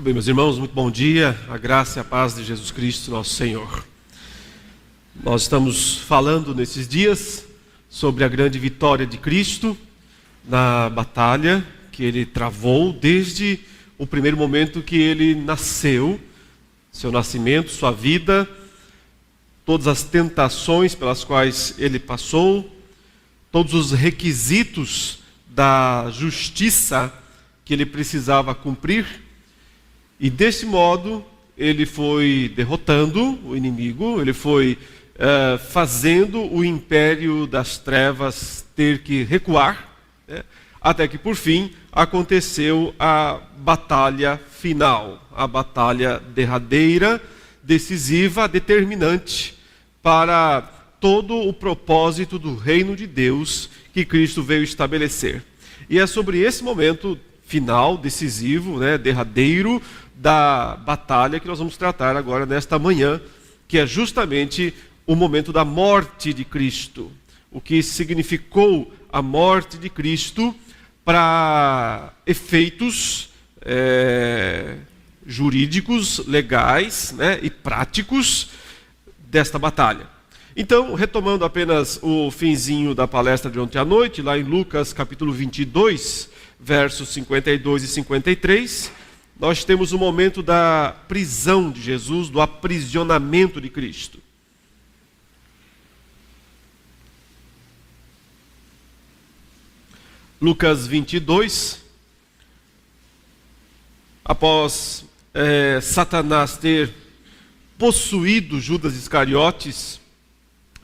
Muito bem, meus irmãos, muito bom dia, a graça e a paz de Jesus Cristo, nosso Senhor. Nós estamos falando nesses dias sobre a grande vitória de Cristo na batalha que Ele travou desde o primeiro momento que Ele nasceu, seu nascimento, sua vida, todas as tentações pelas quais Ele passou, todos os requisitos da justiça que Ele precisava cumprir. E desse modo, ele foi derrotando o inimigo, ele foi fazendo o império das trevas ter que recuar, né? Até que, por fim, aconteceu a batalha final, a batalha derradeira, decisiva, determinante para todo o propósito do reino de Deus que Cristo veio estabelecer. E é sobre esse momento final, decisivo, né, derradeiro da batalha que nós vamos tratar agora nesta manhã, que é justamente o momento da morte de Cristo. O que significou a morte de Cristo para efeitos jurídicos, legais, né, e práticos desta batalha. Então, retomando apenas o finzinho da palestra de ontem à noite, lá em Lucas capítulo 22, versos 52 e 53, nós temos o momento da prisão de Jesus, do aprisionamento de Cristo. Lucas 22, após Satanás ter possuído Judas Iscariotes,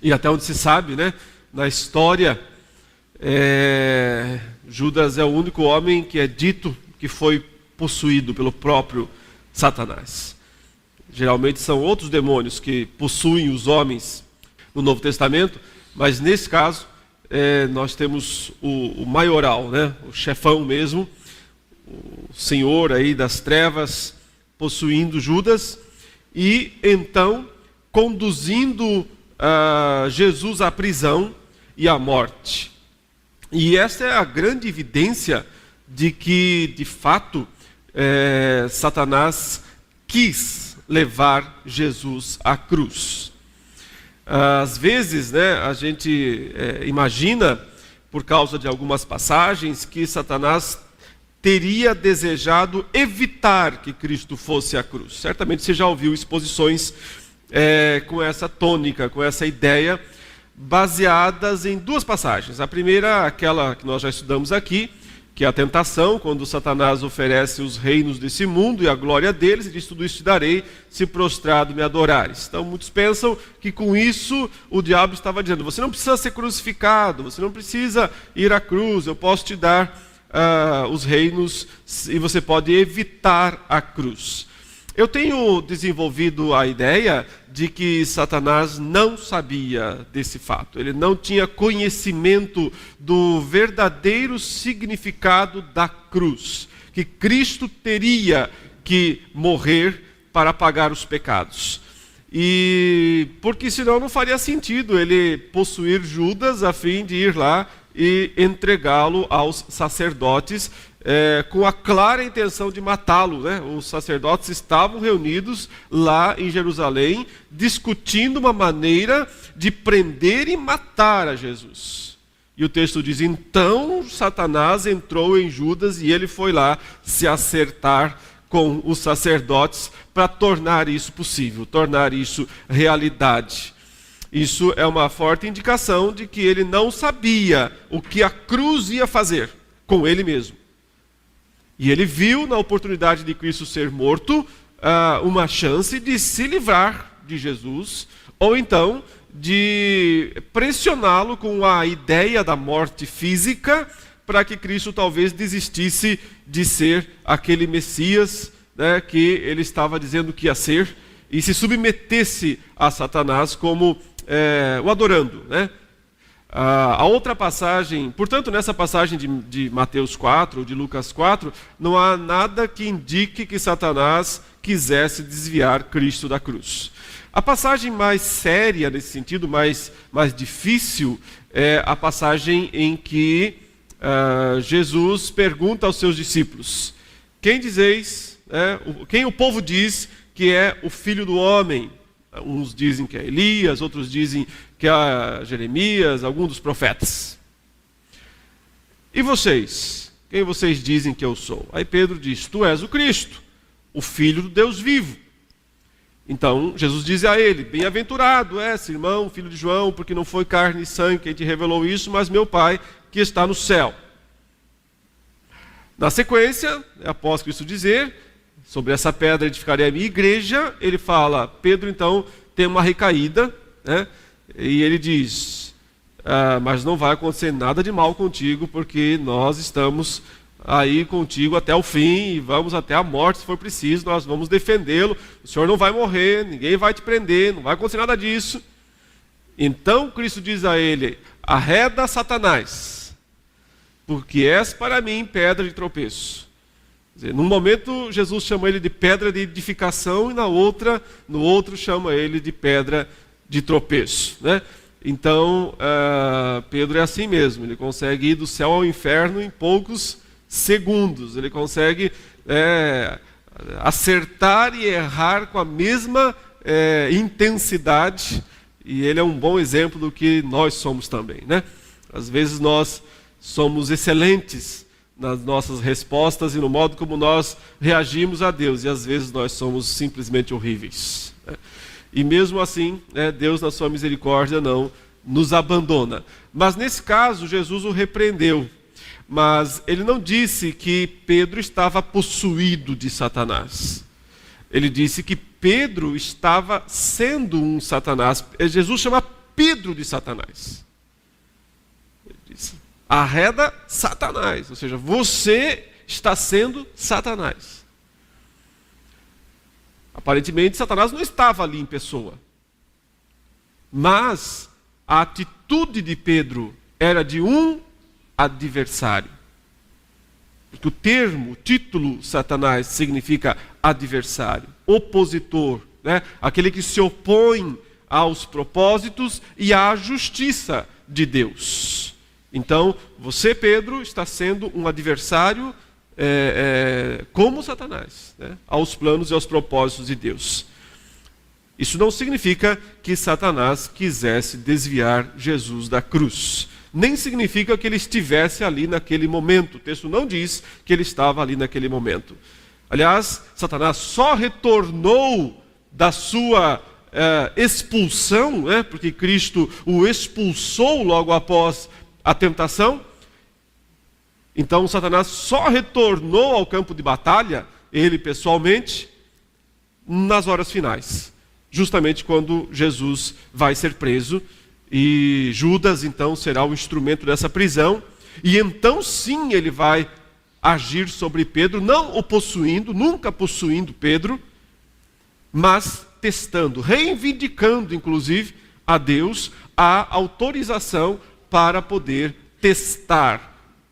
e até onde se sabe, né, na história, Judas é o único homem que é dito que foi possuído pelo próprio Satanás. Geralmente são outros demônios que possuem os homens no Novo Testamento, mas nesse caso nós temos o maioral, né? O chefão mesmo, o senhor aí das trevas possuindo Judas e então conduzindo Jesus à prisão e à morte. E essa é a grande evidência de que, de fato, Satanás quis levar Jesus à cruz. Às vezes, né, a gente imagina, por causa de algumas passagens, que Satanás teria desejado evitar que Cristo fosse à cruz. Certamente você já ouviu exposições com essa tônica, com essa ideia, baseadas em duas passagens. A primeira, aquela que nós já estudamos aqui, que é a tentação, quando Satanás oferece os reinos desse mundo e a glória deles, e diz: tudo isso te darei, se prostrado me adorares. Então muitos pensam que com isso o diabo estava dizendo: você não precisa ser crucificado, você não precisa ir à cruz, eu posso te dar os reinos e você pode evitar a cruz. Eu tenho desenvolvido a ideia de que Satanás não sabia desse fato. Ele não tinha conhecimento do verdadeiro significado da cruz, que Cristo teria que morrer para pagar os pecados. E porque senão não faria sentido ele possuir Judas a fim de ir lá e entregá-lo aos sacerdotes, com a clara intenção de matá-lo, né? Os sacerdotes estavam reunidos lá em Jerusalém, discutindo uma maneira de prender e matar a Jesus. E o texto diz: então Satanás entrou em Judas e ele foi lá se acertar com os sacerdotes para tornar isso possível, tornar isso realidade. Isso é uma forte indicação de que ele não sabia o que a cruz ia fazer com ele mesmo. E ele viu na oportunidade de Cristo ser morto uma chance de se livrar de Jesus, ou então de pressioná-lo com a ideia da morte física, para que Cristo talvez desistisse de ser aquele Messias, né, que ele estava dizendo que ia ser, e se submetesse a Satanás como o adorando, né? A outra passagem, portanto, nessa passagem de Mateus 4, de Lucas 4, não há nada que indique que Satanás quisesse desviar Cristo da cruz. A passagem mais séria nesse sentido, mais difícil, é a passagem em que Jesus pergunta aos seus discípulos: quem dizeis quem o povo diz que é o Filho do Homem. Uns dizem que é Elias, outros dizem que é Jeremias, algum dos profetas. E vocês? Quem vocês dizem que eu sou? Aí Pedro diz: tu és o Cristo, o Filho do Deus vivo. Então Jesus diz a ele: bem-aventurado és, Simão, filho de João, porque não foi carne e sangue quem te revelou isso, mas meu Pai que está no céu. Na sequência, após Cristo dizer: sobre essa pedra edificarei a minha igreja, ele fala, Pedro então tem uma recaída, e ele diz: mas não vai acontecer nada de mal contigo, porque nós estamos aí contigo até o fim, e vamos até a morte se for preciso, nós vamos defendê-lo, o Senhor não vai morrer, ninguém vai te prender, não vai acontecer nada disso. Então Cristo diz a ele: arreda Satanás, porque és para mim pedra de tropeço. Quer dizer, num momento Jesus chama ele de pedra de edificação, e no outro chama ele de pedra de tropeço, Então Pedro é assim mesmo, ele consegue ir do céu ao inferno em poucos segundos, ele consegue acertar e errar com a mesma intensidade, e ele é um bom exemplo do que nós somos também, Às vezes nós somos excelentes nas nossas respostas e no modo como nós reagimos a Deus, e às vezes nós somos simplesmente horríveis, E mesmo assim, Deus na sua misericórdia não nos abandona. Mas nesse caso, Jesus o repreendeu. Mas ele não disse que Pedro estava possuído de Satanás. Ele disse que Pedro estava sendo um Satanás. Jesus chama Pedro de Satanás. Ele disse: arreda Satanás. Ou seja, você está sendo Satanás. Aparentemente, Satanás não estava ali em pessoa. Mas a atitude de Pedro era de um adversário. Porque o título Satanás significa adversário, opositor, aquele que se opõe aos propósitos e à justiça de Deus. Então, você, Pedro, está sendo um adversário como Satanás, aos planos e aos propósitos de Deus. Isso não significa que Satanás quisesse desviar Jesus da cruz. Nem significa que ele estivesse ali naquele momento. O texto não diz que ele estava ali naquele momento. Aliás, Satanás só retornou da sua expulsão, porque Cristo o expulsou logo após a tentação. Então Satanás só retornou ao campo de batalha, ele pessoalmente, nas horas finais. Justamente quando Jesus vai ser preso, e Judas então será o instrumento dessa prisão, e então sim ele vai agir sobre Pedro, não o possuindo, nunca possuindo Pedro, mas testando, reivindicando inclusive a Deus a autorização para poder testar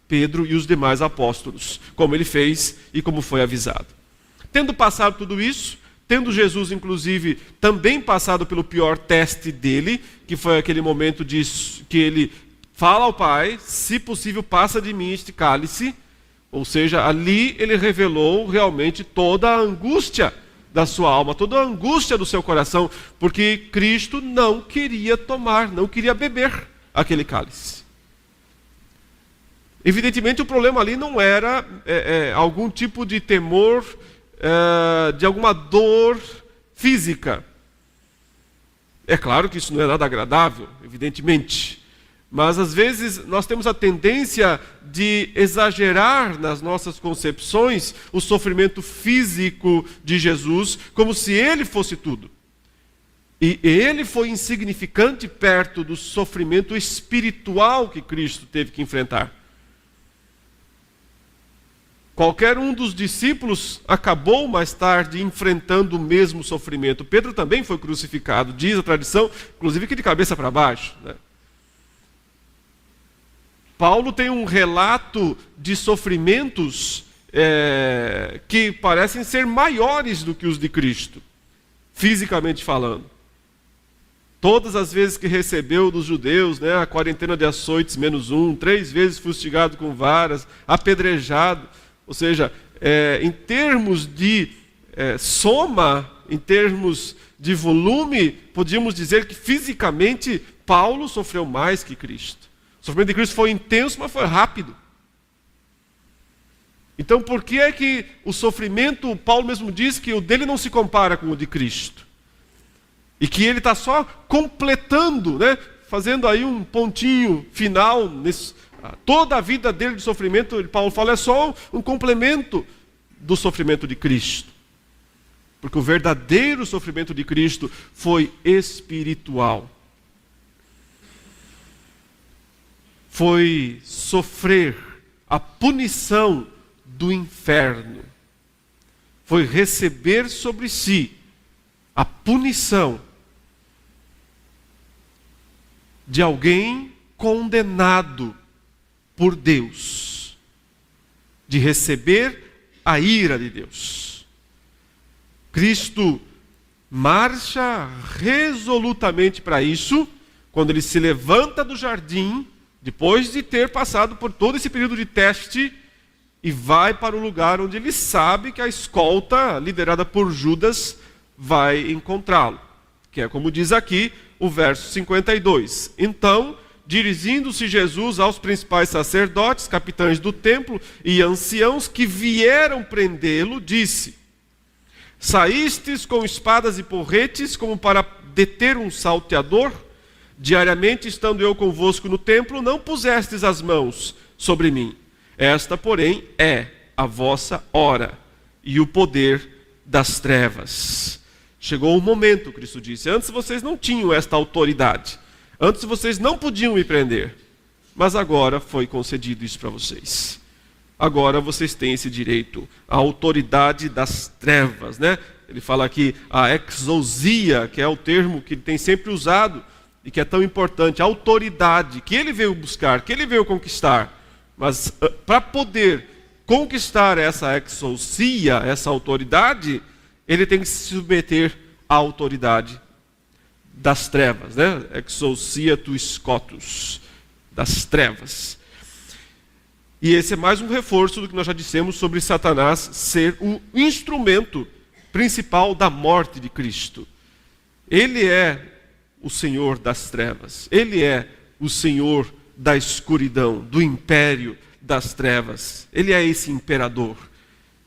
Pedro e os demais apóstolos, como ele fez e como foi avisado. Tendo passado tudo isso, tendo Jesus, inclusive, também passado pelo pior teste dele, que foi aquele momento que ele fala ao Pai: se possível, passa de mim este cálice. Ou seja, ali ele revelou realmente toda a angústia da sua alma, toda a angústia do seu coração, porque Cristo não queria tomar, não queria beber aquele cálice. Evidentemente, o problema ali não era algum tipo de temor, de alguma dor física. É claro que isso não é nada agradável, evidentemente. Mas às vezes nós temos a tendência de exagerar nas nossas concepções o sofrimento físico de Jesus, como se ele fosse tudo. E ele foi insignificante perto do sofrimento espiritual que Cristo teve que enfrentar. Qualquer um dos discípulos acabou mais tarde enfrentando o mesmo sofrimento. Pedro também foi crucificado, diz a tradição, inclusive que de cabeça para baixo. Paulo tem um relato de sofrimentos que parecem ser maiores do que os de Cristo, fisicamente falando. Todas as vezes que recebeu dos judeus, a quarentena de açoites -1, 3 vezes fustigado com varas, apedrejado. Ou seja, em termos de soma, em termos de volume, podíamos dizer que fisicamente Paulo sofreu mais que Cristo. O sofrimento de Cristo foi intenso, mas foi rápido. Então, por que é que o sofrimento, Paulo mesmo diz que o dele não se compara com o de Cristo? E que ele está só completando, né? Fazendo aí um pontinho final. Toda a vida dele de sofrimento, Paulo fala, é só um complemento do sofrimento de Cristo. Porque o verdadeiro sofrimento de Cristo foi espiritual. Foi sofrer a punição do inferno. Foi receber sobre si a punição de alguém condenado por Deus, de receber a ira de Deus. Cristo marcha resolutamente para isso, quando ele se levanta do jardim, depois de ter passado por todo esse período de teste, e vai para o lugar onde ele sabe que a escolta, liderada por Judas, vai encontrá-lo. Que é como diz aqui o verso 52. Então, dirigindo-se Jesus aos principais sacerdotes, capitães do templo e anciãos que vieram prendê-lo, disse: saístes com espadas e porretes como para deter um salteador? Diariamente, estando eu convosco no templo, não pusestes as mãos sobre mim. Esta, porém, é a vossa hora e o poder das trevas. Chegou o momento, Cristo disse, antes vocês não tinham esta autoridade. Antes vocês não podiam me prender. Mas agora foi concedido isso para vocês. Agora vocês têm esse direito. A autoridade das trevas, né? Ele fala aqui a exousia, que é o termo que ele tem sempre usado e que é tão importante. A autoridade que ele veio buscar, que ele veio conquistar. Mas para poder conquistar essa exousia, essa autoridade, ele tem que se submeter à autoridade das trevas, né? Exousia tu scotus, das trevas. E esse é mais um reforço do que nós já dissemos sobre Satanás ser o instrumento principal da morte de Cristo. Ele é o Senhor das trevas, ele é o Senhor da escuridão, do império das trevas. Ele é esse imperador.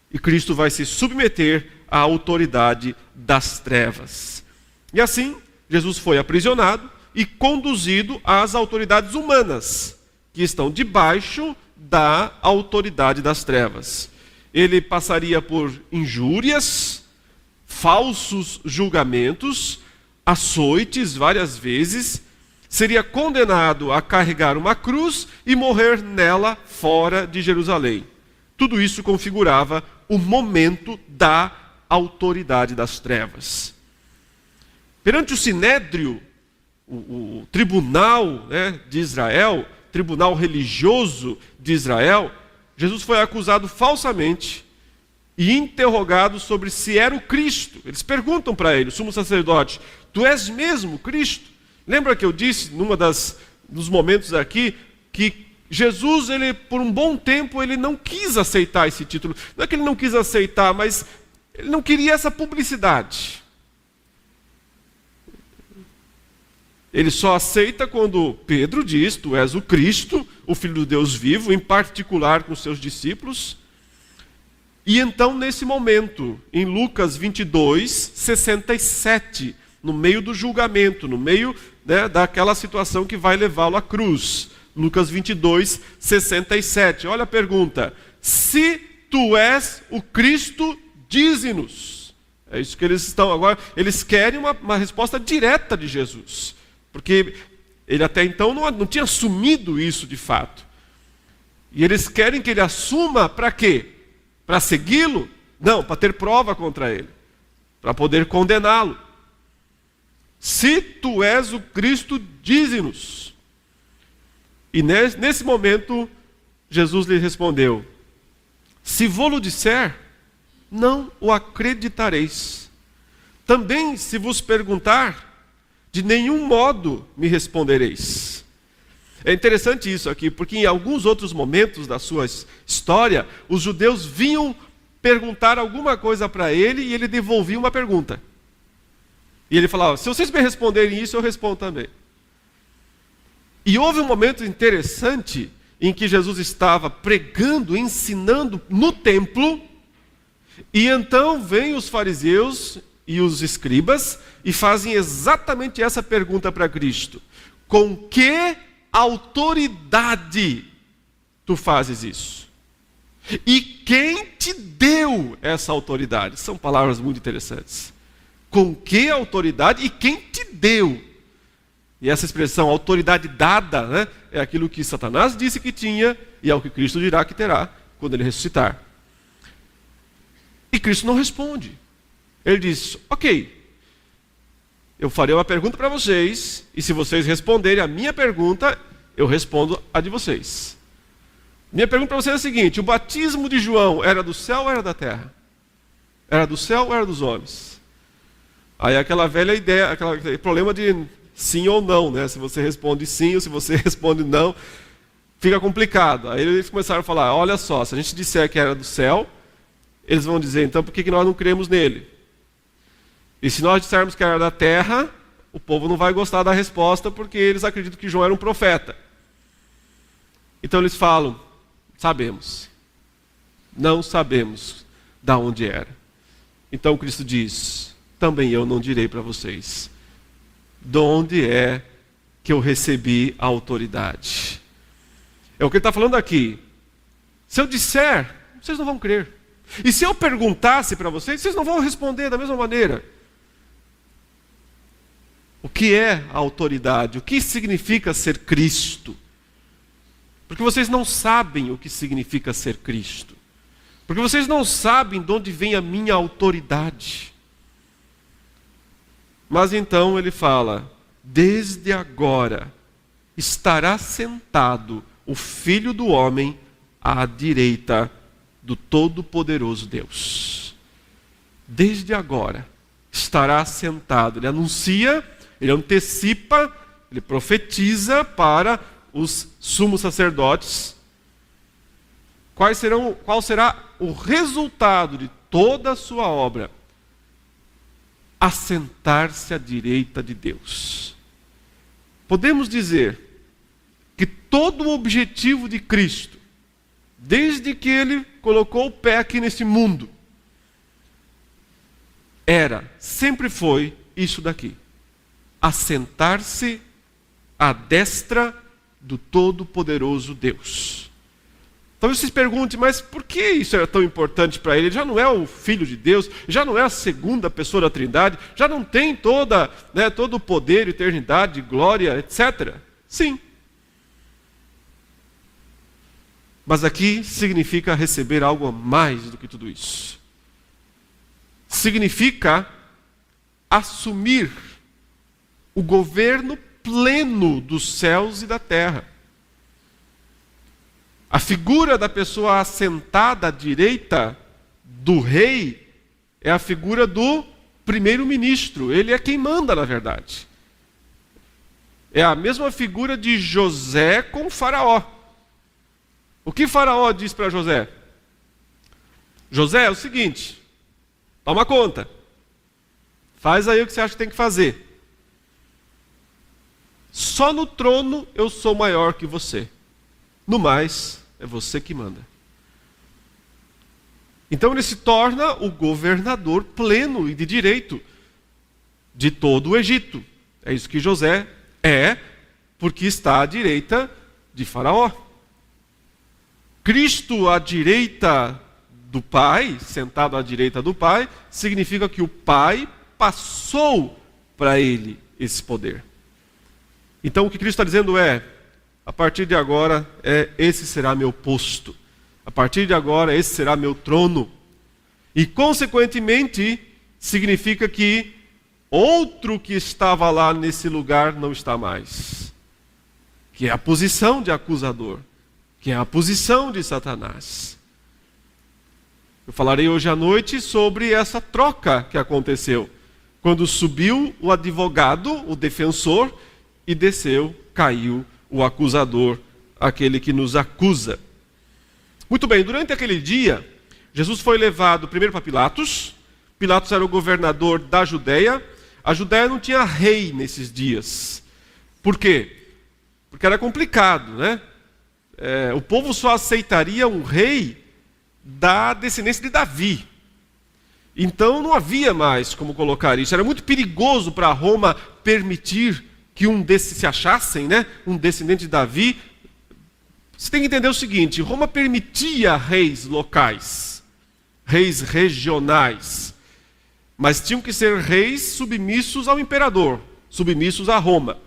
E Cristo vai se submeter à autoridade das trevas. E assim, Jesus foi aprisionado e conduzido às autoridades humanas, que estão debaixo da autoridade das trevas. Ele passaria por injúrias, falsos julgamentos, açoites várias vezes, seria condenado a carregar uma cruz e morrer nela fora de Jerusalém. Tudo isso configurava o momento da autoridade das trevas. Perante o Sinédrio, o tribunal, né, de Israel, tribunal religioso de Israel, Jesus foi acusado falsamente e interrogado sobre se era o Cristo. Eles perguntam para ele, o sumo sacerdote, tu és mesmo Cristo? Lembra que eu disse, dos momentos aqui, que Jesus, ele, por um bom tempo, ele não quis aceitar esse título. Não é que ele não quis aceitar, mas ele não queria essa publicidade. Ele só aceita quando Pedro diz, tu és o Cristo, o Filho do Deus vivo, em particular com seus discípulos. E então, nesse momento, em Lucas 22, 67, no meio do julgamento, no meio, né, daquela situação que vai levá-lo à cruz. Lucas 22, 67. Olha a pergunta. Se tu és o Cristo, dize-nos. É isso que eles estão agora. Eles querem uma resposta direta de Jesus. Porque ele até então não tinha assumido isso de fato. E eles querem que ele assuma para quê? Para segui-lo? Não, para ter prova contra ele. Para poder condená-lo. Se tu és o Cristo, dize-nos. E nesse momento, Jesus lhe respondeu: se vô-lo disser, não o acreditareis. Também, se vos perguntar, de nenhum modo me respondereis. É interessante isso aqui, porque em alguns outros momentos da sua história, os judeus vinham perguntar alguma coisa para ele e ele devolvia uma pergunta. E ele falava, se vocês me responderem isso, eu respondo também. E houve um momento interessante em que Jesus estava pregando, ensinando no templo, e então vêm os fariseus e os escribas e fazem exatamente essa pergunta para Cristo. Com que autoridade tu fazes isso? E quem te deu essa autoridade? São palavras muito interessantes. Com que autoridade e quem te deu? E essa expressão, autoridade dada, né, é aquilo que Satanás disse que tinha e é o que Cristo dirá que terá quando ele ressuscitar. E Cristo não responde. Ele diz, ok, eu farei uma pergunta para vocês e se vocês responderem a minha pergunta, eu respondo a de vocês. Minha pergunta para vocês é a seguinte, o batismo de João era do céu ou era da terra? Era do céu ou era dos homens? Aí aquela velha ideia, aquele problema de sim ou não, né? Se você responde sim ou se você responde não, fica complicado. Aí eles começaram a falar, olha só, se a gente disser que era do céu, eles vão dizer, então por que nós não cremos nele? E se nós dissermos que era da terra, o povo não vai gostar da resposta porque eles acreditam que João era um profeta. Então eles falam, sabemos. Não sabemos de onde era. Então Cristo diz, também eu não direi para vocês de onde é que eu recebi a autoridade. É o que ele está falando aqui. Se eu disser, vocês não vão crer. E se eu perguntasse para vocês, vocês não vão responder da mesma maneira. O que é a autoridade? O que significa ser Cristo? Porque vocês não sabem o que significa ser Cristo. Porque vocês não sabem de onde vem a minha autoridade. Mas então ele fala, desde agora estará sentado o Filho do Homem à direita do Todo-Poderoso Deus. Desde agora estará sentado. Ele anuncia, ele antecipa, ele profetiza para os sumos sacerdotes. Qual será o resultado de toda a sua obra? Assentar-se à direita de Deus. Podemos dizer que todo o objetivo de Cristo, desde que ele colocou o pé aqui nesse mundo, sempre foi isso daqui: assentar-se à destra do Todo-Poderoso Deus. Talvez vocês perguntem, mas por que isso era tão importante para ele? Ele já não é o Filho de Deus, já não é a segunda pessoa da Trindade, já não tem todo o poder, eternidade, glória, etc. Sim. Mas aqui significa receber algo a mais do que tudo isso. Significa assumir o governo pleno dos céus e da terra. A figura da pessoa assentada à direita do rei é a figura do primeiro-ministro. Ele é quem manda, na verdade. É a mesma figura de José com Faraó. O que Faraó diz para José? José, é o seguinte, toma conta. Faz aí o que você acha que tem que fazer. Só no trono eu sou maior que você. No mais, é você que manda. Então ele se torna o governador pleno e de direito de todo o Egito. É isso que José é, porque está à direita de Faraó. Cristo à direita do Pai, sentado à direita do Pai, significa que o Pai passou para ele esse poder. Então o que Cristo está dizendo é, a partir de agora, esse será meu posto. A partir de agora, esse será meu trono. E, consequentemente, significa que outro que estava lá nesse lugar não está mais. Que é a posição de acusador. Que é a posição de Satanás. Eu falarei hoje à noite sobre essa troca que aconteceu. Quando subiu o advogado, o defensor, e desceu, caiu o acusador, aquele que nos acusa. Muito bem, durante aquele dia, Jesus foi levado primeiro para Pilatos. Pilatos era o governador da Judéia. A Judéia não tinha rei nesses dias. Por quê? Porque era complicado, né? O povo só aceitaria um rei da descendência de Davi. Então não havia mais como colocar isso. Era muito perigoso para Roma permitir que um desses se achassem, né? Um descendente de Davi. Você tem que entender o seguinte: Roma permitia reis locais, reis regionais, mas tinham que ser reis submissos ao imperador, submissos a Roma.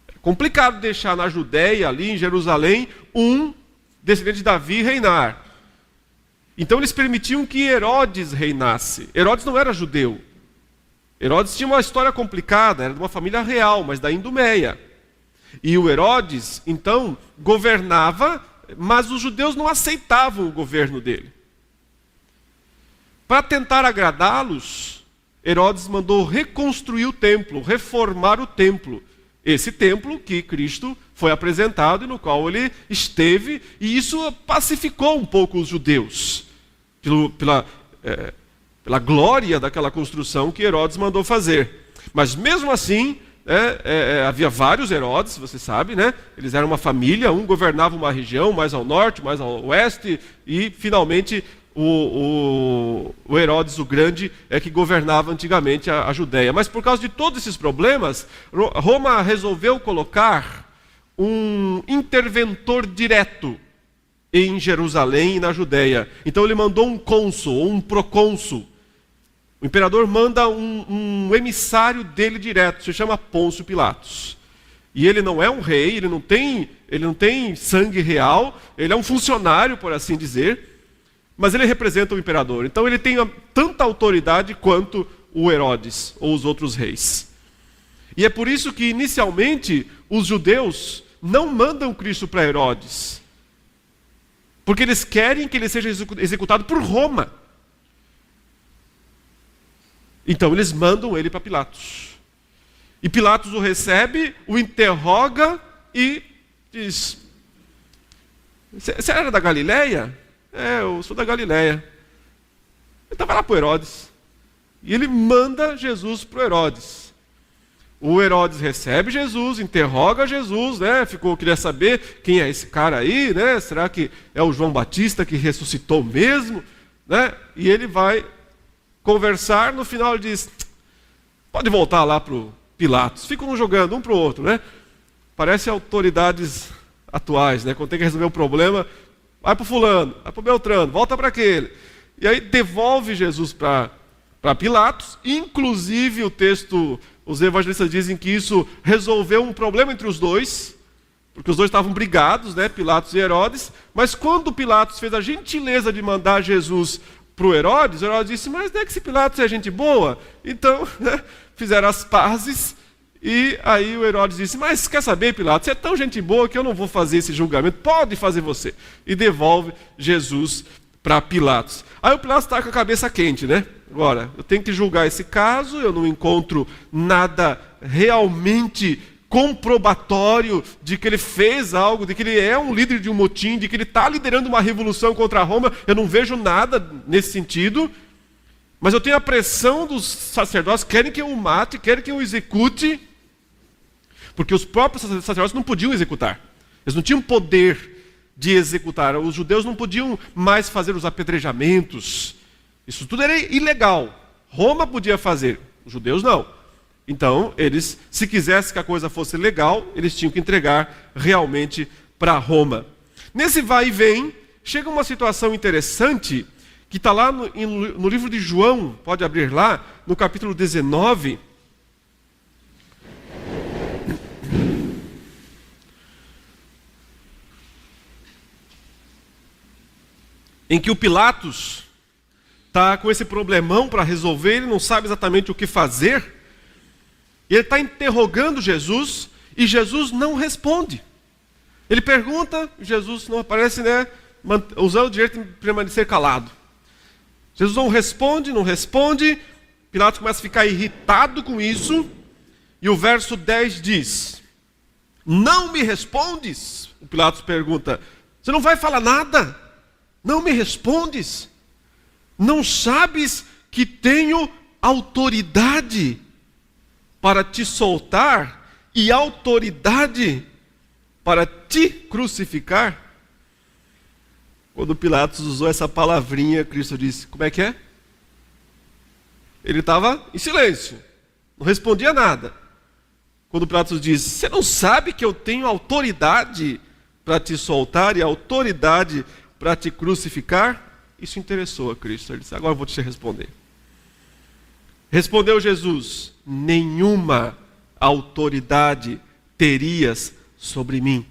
É complicado deixar na Judéia, ali em Jerusalém, um descendente de Davi reinar. Então eles permitiam que Herodes reinasse. Herodes não era judeu. Herodes tinha uma história complicada, era de uma família real, mas da Idumeia. E o Herodes, então, governava, mas os judeus não aceitavam o governo dele. Para tentar agradá-los, Herodes mandou reconstruir o templo, reformar o templo. Esse templo que Cristo foi apresentado e no qual ele esteve, e isso pacificou um pouco os judeus, pela glória daquela construção que Herodes mandou fazer. Mas mesmo assim, havia vários Herodes, você sabe, né? Eles eram uma família, um governava uma região, mais ao norte, mais ao oeste, e finalmente o Herodes o Grande é que governava antigamente a Judéia. Mas por causa de todos esses problemas, Roma resolveu colocar um interventor direto em Jerusalém e na Judéia. Então ele mandou um cônsul, ou um procônsul. O imperador manda um emissário dele direto, se chama Pôncio Pilatos. E ele não é um rei, ele não tem sangue real, ele é um funcionário, por assim dizer, mas ele representa o imperador. Então ele tem tanta autoridade quanto o Herodes ou os outros reis. E é por isso que inicialmente os judeus não mandam Cristo para Herodes, porque eles querem que ele seja executado por Roma. Então eles mandam ele para Pilatos. E Pilatos o recebe, o interroga e diz: você era da Galileia? Eu sou da Galileia. Então vai lá para o Herodes. E ele manda Jesus para o Herodes. O Herodes recebe Jesus, interroga Jesus, né? Queria saber quem é esse cara aí, né? Será que é o João Batista que ressuscitou mesmo? Né? E ele vai conversar, no final ele diz: pode voltar lá para o Pilatos. Ficam jogando um para o outro, né? Parece autoridades atuais, né? Quando tem que resolver um problema, vai para o fulano, vai para o Beltrano, volta para aquele. E aí devolve Jesus para Pilatos. Inclusive os evangelistas dizem que isso resolveu um problema entre os dois, porque os dois estavam brigados, né? Pilatos e Herodes. Mas quando Pilatos fez a gentileza de mandar Jesus para o Herodes disse: mas não é que esse Pilatos é gente boa? Então, né, fizeram as pazes, e aí o Herodes disse: mas quer saber, Pilatos, você é tão gente boa que eu não vou fazer esse julgamento, pode fazer você. E devolve Jesus para Pilatos. Aí o Pilatos está com a cabeça quente, né? Agora, eu tenho que julgar esse caso, eu não encontro nada realmente comprobatório de que ele fez algo, de que ele é um líder de um motim, de que ele está liderando uma revolução contra Roma. Eu não vejo nada nesse sentido, mas eu tenho a pressão dos sacerdotes, querem que eu o mate, querem que eu o execute, porque os próprios sacerdotes não podiam executar, eles não tinham poder de executar, os judeus não podiam mais fazer os apedrejamentos, isso tudo era ilegal. Roma podia fazer, os judeus não. Então, eles, se quisessem que a coisa fosse legal, eles tinham que entregar realmente para Roma. Nesse vai e vem, chega uma situação interessante, que está lá no livro de João, pode abrir lá, no capítulo 19. Em que o Pilatos está com esse problemão para resolver, ele não sabe exatamente o que fazer. E ele está interrogando Jesus, e Jesus não responde. Ele pergunta, Jesus não aparece, né, usando o direito de permanecer calado. Jesus não responde, Pilatos começa a ficar irritado com isso, e o verso 10 diz: não me respondes? O Pilatos pergunta: você não vai falar nada? Não me respondes? Não sabes que tenho autoridade para te soltar e autoridade para te crucificar? Quando Pilatos usou essa palavrinha, Cristo disse, como é que é? Ele estava em silêncio, não respondia nada. Quando Pilatos disse, você não sabe que eu tenho autoridade para te soltar e autoridade para te crucificar? Isso interessou a Cristo. Ele disse, agora eu vou te responder. Respondeu Jesus, nenhuma autoridade terias sobre mim,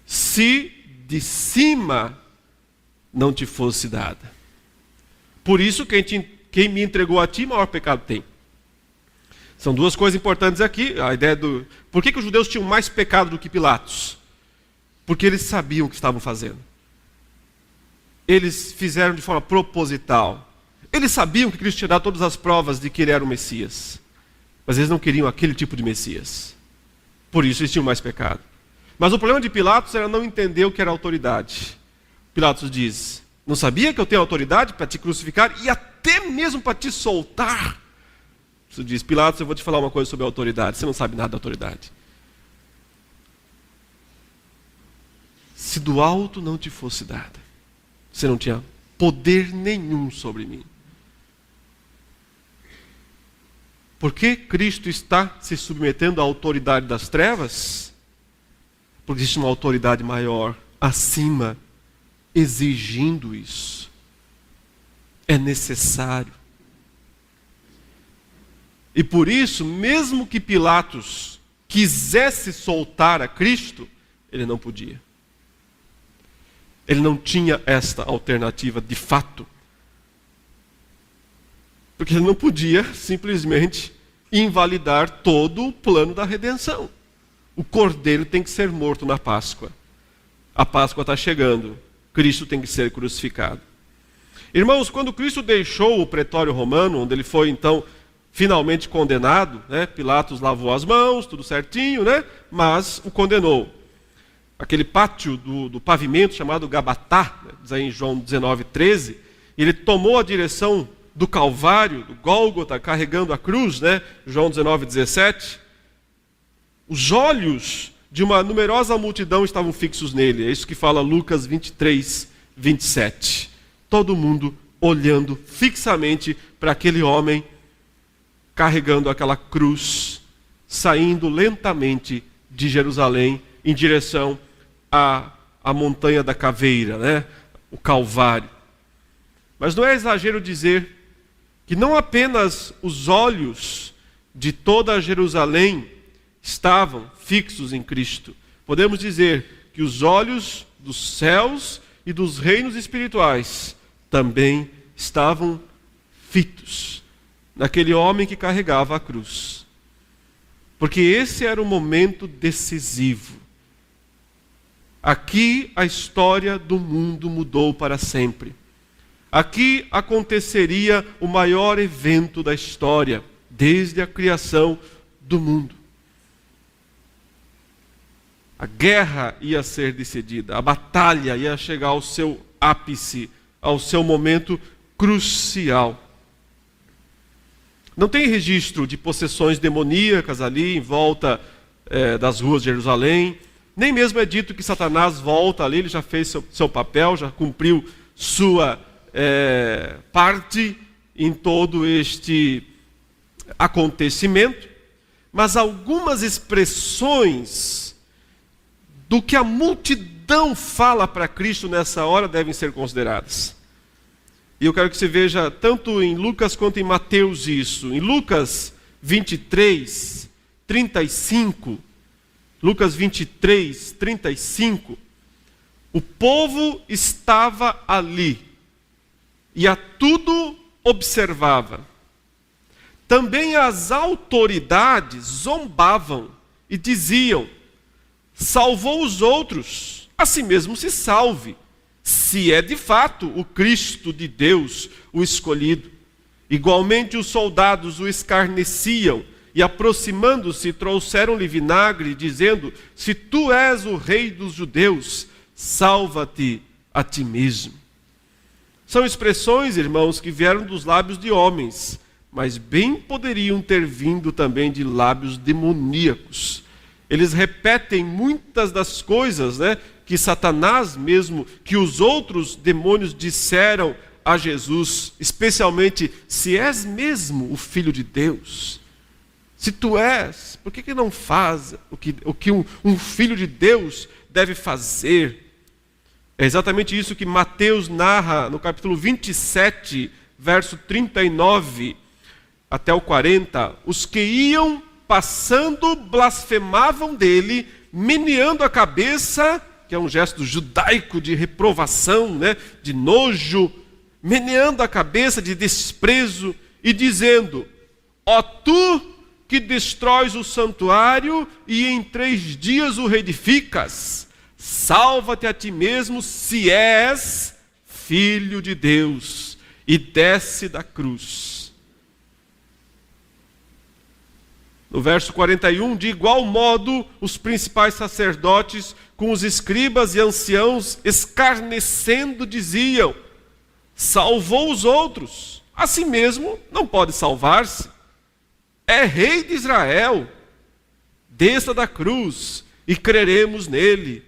se de cima não te fosse dada. Por isso, quem me entregou a ti, maior pecado tem. São duas coisas importantes aqui. A ideia do... Por que os judeus tinham mais pecado do que Pilatos? Porque eles sabiam o que estavam fazendo. Eles fizeram de forma proposital. Eles sabiam que Cristo tinha dado todas as provas de que ele era o Messias. Mas eles não queriam aquele tipo de Messias. Por isso eles tinham mais pecado. Mas o problema de Pilatos era não entender o que era autoridade. Pilatos diz, não sabia que eu tenho autoridade para te crucificar e até mesmo para te soltar? Você diz, Pilatos, eu vou te falar uma coisa sobre a autoridade. Você não sabe nada da autoridade. Se do alto não te fosse dada, você não tinha poder nenhum sobre mim. Por que Cristo está se submetendo à autoridade das trevas? Porque existe uma autoridade maior, acima, exigindo isso. É necessário. E por isso, mesmo que Pilatos quisesse soltar a Cristo, ele não podia. Ele não tinha esta alternativa de fato. Porque ele não podia simplesmente invalidar todo o plano da redenção. O cordeiro tem que ser morto na Páscoa. A Páscoa está chegando. Cristo tem que ser crucificado. Irmãos, quando Cristo deixou o pretório romano, onde ele foi então finalmente condenado, né? Pilatos lavou as mãos, tudo certinho, né? Mas o condenou. Aquele pátio do pavimento chamado Gabatá, né? Diz aí em João 19:13, ele tomou a direção do Calvário, do Gólgota, carregando a cruz, né? João 19:17. Os olhos de uma numerosa multidão estavam fixos nele. É isso que fala Lucas 23:27. Todo mundo olhando fixamente para aquele homem carregando aquela cruz, saindo lentamente de Jerusalém em direção à montanha da caveira, né? O Calvário. Mas não é exagero dizer que não apenas os olhos de toda Jerusalém estavam fixos em Cristo. Podemos dizer que os olhos dos céus e dos reinos espirituais também estavam fitos naquele homem que carregava a cruz. Porque esse era o momento decisivo. Aqui a história do mundo mudou para sempre. Aqui aconteceria o maior evento da história, desde a criação do mundo. A guerra ia ser decidida, a batalha ia chegar ao seu ápice, ao seu momento crucial. Não tem registro de possessões demoníacas ali em volta das ruas de Jerusalém. Nem mesmo é dito que Satanás volta ali, ele já fez seu papel, já cumpriu sua parte em todo este acontecimento. Mas algumas expressões do que a multidão fala para Cristo nessa hora devem ser consideradas. E eu quero que você veja tanto em Lucas quanto em Mateus isso. Em Lucas 23:35, Lucas 23:35, o povo estava ali e a tudo observava. Também as autoridades zombavam e diziam: salvou os outros, a si mesmo se salve, se é de fato o Cristo de Deus, o escolhido. Igualmente os soldados o escarneciam e, aproximando-se, trouxeram-lhe vinagre, dizendo: se tu és o rei dos judeus, salva-te a ti mesmo. São expressões, irmãos, que vieram dos lábios de homens, mas bem poderiam ter vindo também de lábios demoníacos. Eles repetem muitas das coisas, que Satanás mesmo, que os outros demônios disseram a Jesus, especialmente, se és mesmo o Filho de Deus, se tu és, por que não faz o que um filho de Deus deve fazer? É exatamente isso que Mateus narra no capítulo 27, verso 39 até o 40. Os que iam passando blasfemavam dele, meneando a cabeça, que é um gesto judaico de reprovação, de nojo, meneando a cabeça de desprezo e dizendo: ó tu que destróis o santuário e em 3 dias o reedificas, salva-te a ti mesmo se és filho de Deus, e desce da cruz. No verso 41, de igual modo, os principais sacerdotes, com os escribas e anciãos, escarnecendo, diziam: salvou os outros, a si mesmo não pode salvar-se. É rei de Israel, desça da cruz e creremos nele.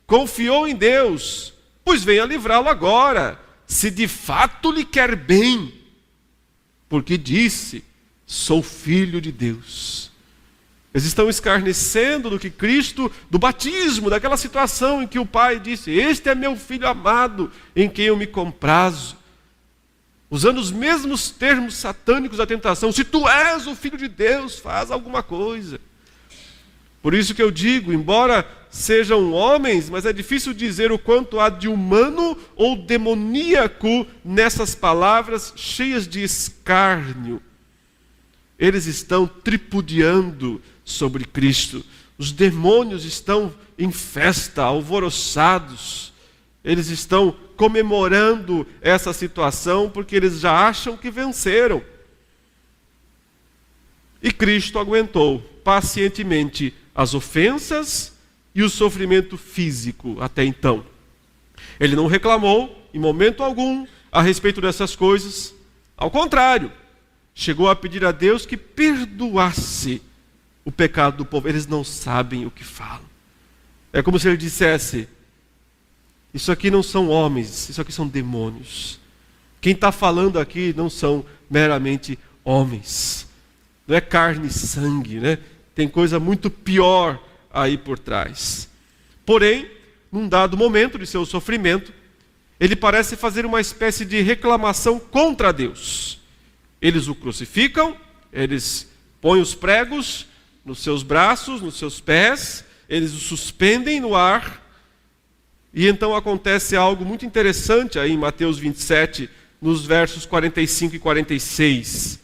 Confiou em Deus, pois venha livrá-lo agora, se de fato lhe quer bem, porque disse: sou filho de Deus. Eles estão escarnecendo do que Cristo, do batismo, daquela situação em que o Pai disse: este é meu filho amado, em quem eu me comprazo. Usando os mesmos termos satânicos da tentação: se tu és o Filho de Deus, faz alguma coisa. Por isso que eu digo, embora sejam homens, mas é difícil dizer o quanto há de humano ou demoníaco nessas palavras cheias de escárnio. Eles estão tripudiando sobre Cristo. Os demônios estão em festa, alvoroçados. Eles estão comemorando essa situação porque eles já acham que venceram. E Cristo aguentou pacientemente as ofensas e o sofrimento físico até então. Ele não reclamou em momento algum a respeito dessas coisas. Ao contrário, chegou a pedir a Deus que perdoasse o pecado do povo. Eles não sabem o que falam. É como se ele dissesse: isso aqui não são homens, isso aqui são demônios. Quem está falando aqui não são meramente homens. Não é carne e sangue, Tem coisa muito pior aí por trás. Porém, num dado momento de seu sofrimento, ele parece fazer uma espécie de reclamação contra Deus. Eles o crucificam, eles põem os pregos nos seus braços, nos seus pés, eles o suspendem no ar. E então acontece algo muito interessante aí em Mateus 27, nos versos 45 e 46.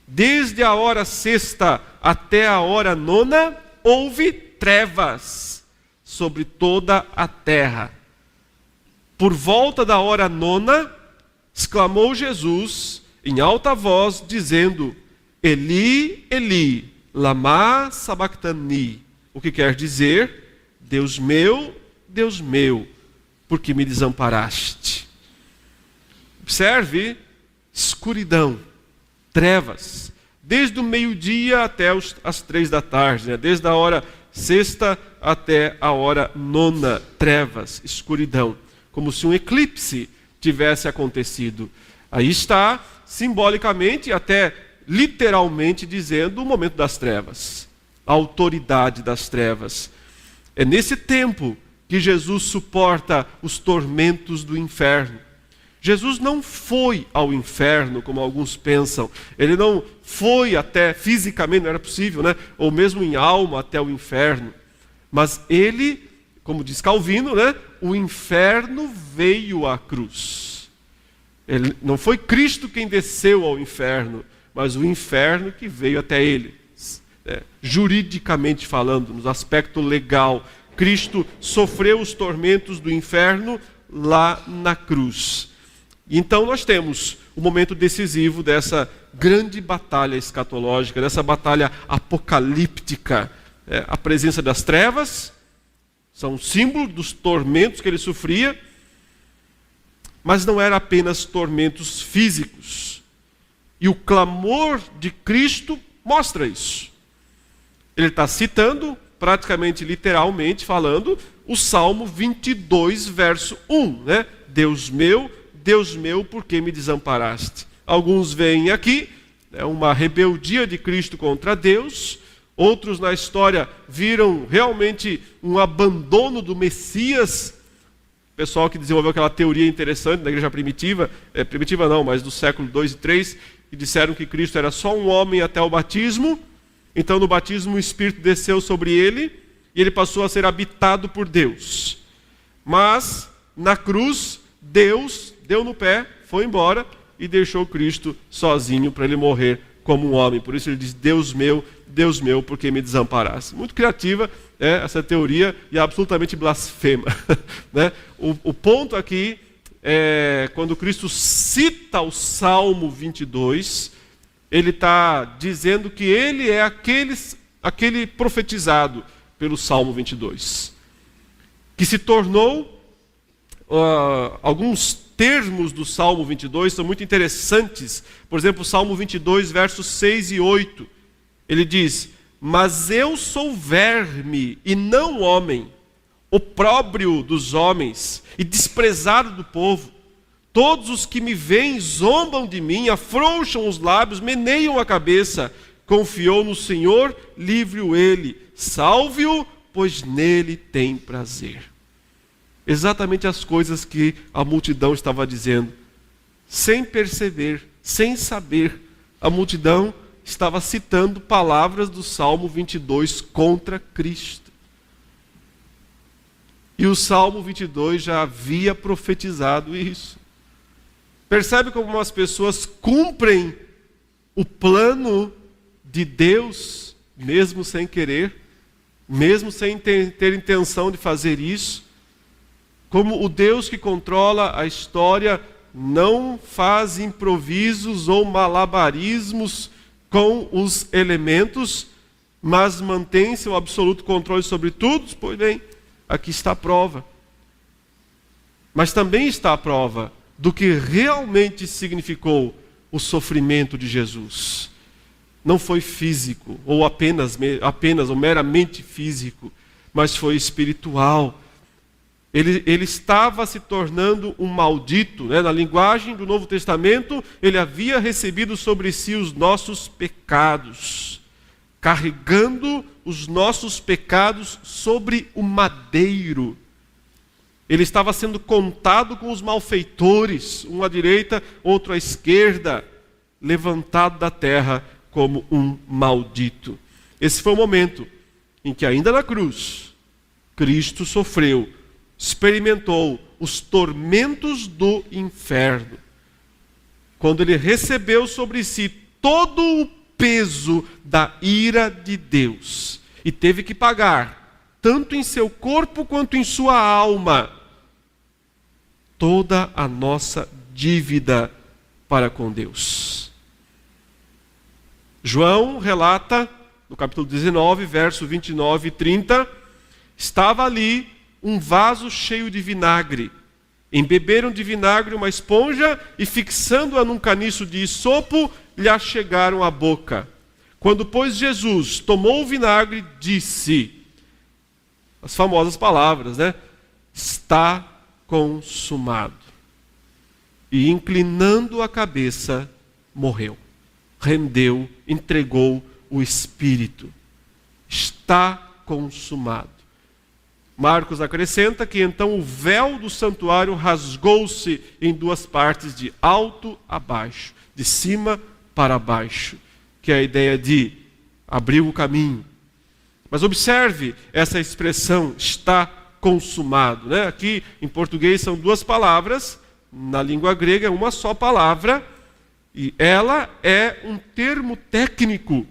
Desde a hora sexta até a hora nona, houve trevas sobre toda a terra. Por volta da hora nona, exclamou Jesus em alta voz, dizendo: Eli, Eli, lama sabachthani. O que quer dizer: Deus meu, por que me desamparaste? Observe: escuridão, trevas, desde o meio-dia até as 3 da tarde, desde a hora sexta até a hora nona, trevas, escuridão, como se um eclipse tivesse acontecido. Aí está, simbolicamente, até literalmente dizendo, o momento das trevas, a autoridade das trevas. É nesse tempo que Jesus suporta os tormentos do inferno. Jesus não foi ao inferno, como alguns pensam. Ele não foi até, fisicamente, não era possível, ou mesmo em alma até o inferno. Mas ele, como diz Calvino, o inferno veio à cruz. Ele, não foi Cristo quem desceu ao inferno, mas o inferno que veio até ele. Juridicamente falando, no aspecto legal, Cristo sofreu os tormentos do inferno lá na cruz. Então nós temos o momento decisivo dessa grande batalha escatológica, dessa batalha apocalíptica. A presença das trevas, são um símbolo dos tormentos que ele sofria, mas não era apenas tormentos físicos. E o clamor de Cristo mostra isso. Ele está citando, praticamente literalmente falando, o Salmo 22, verso 1, né? Deus meu, por que me desamparaste? Alguns veem aqui uma rebeldia de Cristo contra Deus. Outros na história viram realmente um abandono do Messias. O pessoal que desenvolveu aquela teoria interessante da igreja primitiva, primitiva não, mas do século 2 e 3, que disseram que Cristo era só um homem até o batismo. Então no batismo o Espírito desceu sobre ele e ele passou a ser habitado por Deus. Mas na cruz, Deus deu no pé, foi embora e deixou Cristo sozinho para ele morrer como um homem. Por isso ele diz, Deus meu, por que me desamparaste? Muito criativa essa teoria e absolutamente blasfema. Né? O ponto aqui é, quando Cristo cita o Salmo 22, ele está dizendo que ele é aquele profetizado pelo Salmo 22, que se tornou, alguns termos do Salmo 22 são muito interessantes. Por exemplo, o Salmo 22, versos 6 e 8, ele diz, mas eu sou verme e não homem, opróbrio dos homens e desprezado do povo. Todos os que me veem zombam de mim, afrouxam os lábios, meneiam a cabeça. Confiou no Senhor, livre-o ele, salve-o, pois nele tem prazer. Exatamente as coisas que a multidão estava dizendo. Sem perceber, sem saber, a multidão estava citando palavras do Salmo 22 contra Cristo. E o Salmo 22 já havia profetizado isso. Percebe como as pessoas cumprem o plano de Deus, mesmo sem querer, mesmo sem ter intenção de fazer isso? Como o Deus que controla a história não faz improvisos ou malabarismos com os elementos, mas mantém seu absoluto controle sobre tudo? Pois bem, aqui está a prova. Mas também está a prova do que realmente significou o sofrimento de Jesus. Não foi físico, ou apenas ou meramente físico, mas foi espiritual. Ele estava se tornando um maldito, né? Na linguagem do Novo Testamento, ele havia recebido sobre si os nossos pecados, carregando os nossos pecados sobre o madeiro. Ele estava sendo contado com os malfeitores, um à direita, outro à esquerda, levantado da terra como um maldito. Esse foi o momento em que, ainda na cruz, Cristo sofreu, experimentou os tormentos do inferno, quando ele recebeu sobre si todo o peso da ira de Deus e teve que pagar, tanto em seu corpo quanto em sua alma, toda a nossa dívida para com Deus. João relata, no capítulo 19, verso 29 e 30, estava ali um vaso cheio de vinagre. Embeberam de vinagre uma esponja e, fixando-a num caniço de isopo, lhe achegaram à boca. Quando, pois, Jesus tomou o vinagre, disse as famosas palavras, né? Está consumado. E, inclinando a cabeça, morreu. Rendeu, entregou o Espírito. Está consumado. Marcos acrescenta que então o véu do santuário rasgou-se em duas partes, de alto a baixo, de cima para baixo, que é a ideia de abrir o caminho. Mas observe essa expressão, está consumado, né? Aqui em português são duas palavras, na língua grega é uma só palavra, e ela é um termo técnico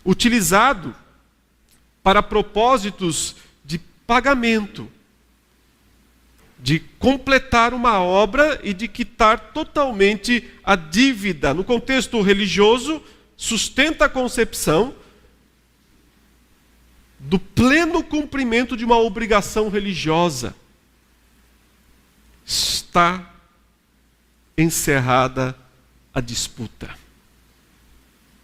utilizado para propósitos de pagamento, de completar uma obra e de quitar totalmente a dívida. No contexto religioso, sustenta a concepção do pleno cumprimento de uma obrigação religiosa. está encerrada a disputa.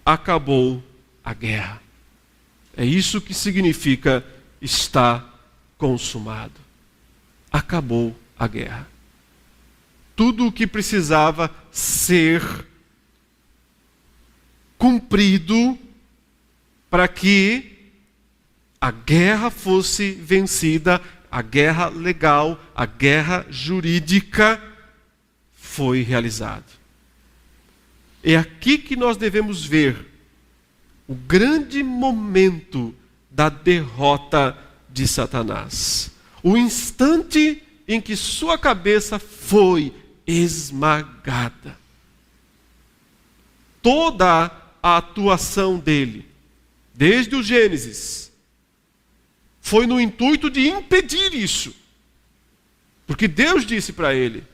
Acabou a guerra. É isso que significa está consumado. Acabou a guerra. Tudo o que precisava ser cumprido para que a guerra fosse vencida, a guerra legal, a guerra jurídica foi realizada. É aqui que nós devemos ver o grande momento da derrota de Satanás. O instante em que sua cabeça foi esmagada. Toda a atuação dele, desde o Gênesis, foi no intuito de impedir isso. Porque Deus disse para ele,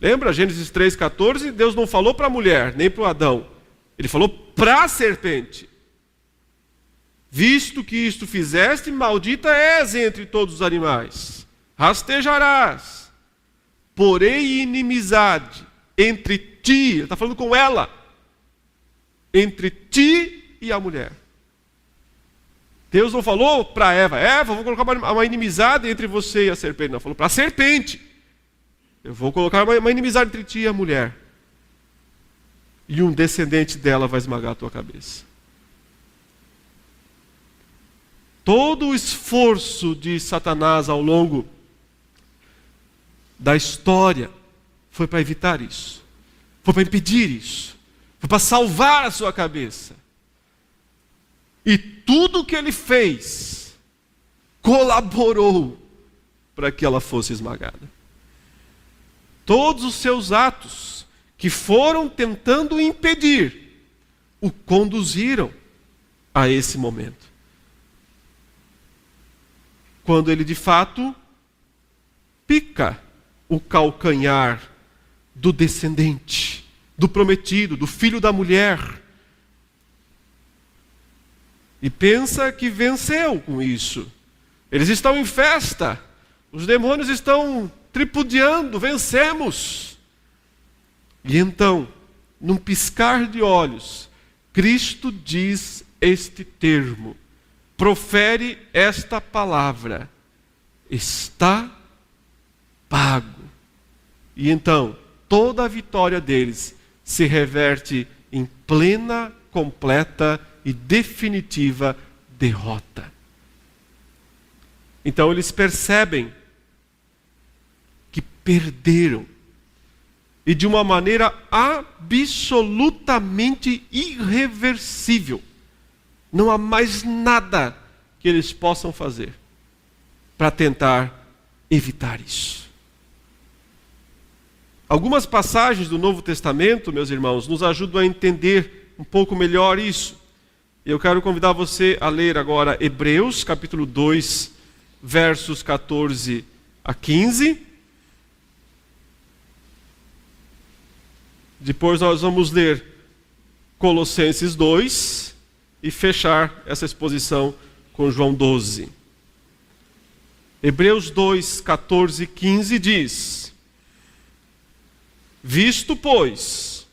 lembra Gênesis 3,14? Deus não falou para a mulher, nem para o Adão. Ele falou para a serpente. Visto que isto fizeste, maldita és entre todos os animais. Rastejarás. Porém inimizade entre ti, ele está falando com ela, entre ti e a mulher. Deus não falou para Eva, vou colocar uma inimizade entre você e a serpente. Não, falou para a serpente. Eu vou colocar uma inimizade entre ti e a mulher. E um descendente dela vai esmagar a tua cabeça. Todo o esforço de Satanás ao longo da história foi para evitar isso. Foi para impedir isso. Foi para salvar a sua cabeça. E tudo o que ele fez colaborou para que ela fosse esmagada. Todos os seus atos que foram tentando impedir, o conduziram a esse momento. Quando ele de fato pica o calcanhar do descendente, do prometido, do filho da mulher. E pensa que venceu com isso. Eles estão em festa, os demônios estão tripudiando, vencemos. E então, num piscar de olhos, Cristo diz este termo, profere esta palavra, está pago. E então, toda a vitória deles se reverte em plena, completa e definitiva derrota. Então eles percebem que perderam. E de uma maneira absolutamente irreversível. Não há mais nada que eles possam fazer para tentar evitar isso. Algumas passagens do Novo Testamento, meus irmãos, nos ajudam a entender um pouco melhor isso. Eu quero convidar você a ler agora Hebreus, capítulo 2, versos 14 a 15. Depois nós vamos ler Colossenses 2 e fechar essa exposição com João 12. Hebreus 2, 14 e 15 diz: visto, pois,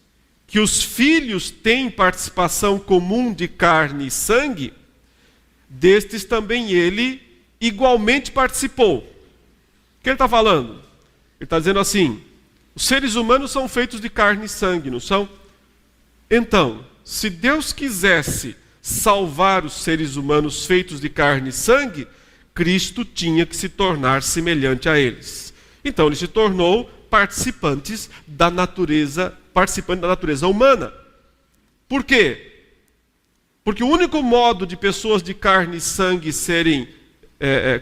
que os filhos têm participação comum de carne e sangue, destes também ele igualmente participou. O que ele está falando? Ele está dizendo assim: os seres humanos são feitos de carne e sangue, não são? Então, se Deus quisesse salvar os seres humanos feitos de carne e sangue, Cristo tinha que se tornar semelhante a eles. Então ele se tornou participante da natureza humana. Por quê? Porque o único modo de pessoas de carne e sangue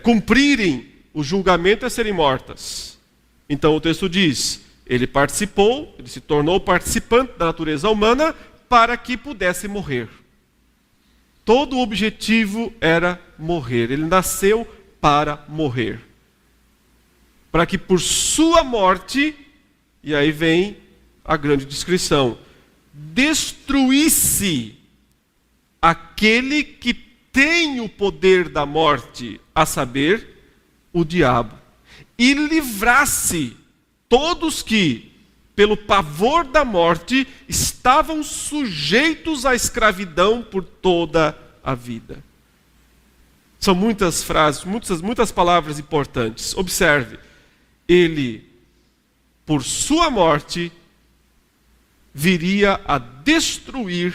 cumprirem o julgamento é serem mortas. Então o texto diz: ele participou, ele se tornou participante da natureza humana para que pudesse morrer. Todo o objetivo era morrer. Ele nasceu para morrer. Para que por sua morte, e aí vem a grande descrição, destruísse aquele que tem o poder da morte, a saber, o diabo, e livrasse todos que, pelo pavor da morte, estavam sujeitos à escravidão por toda a vida. São muitas frases, muitas palavras importantes. Observe, ele, por sua morte, viria a destruir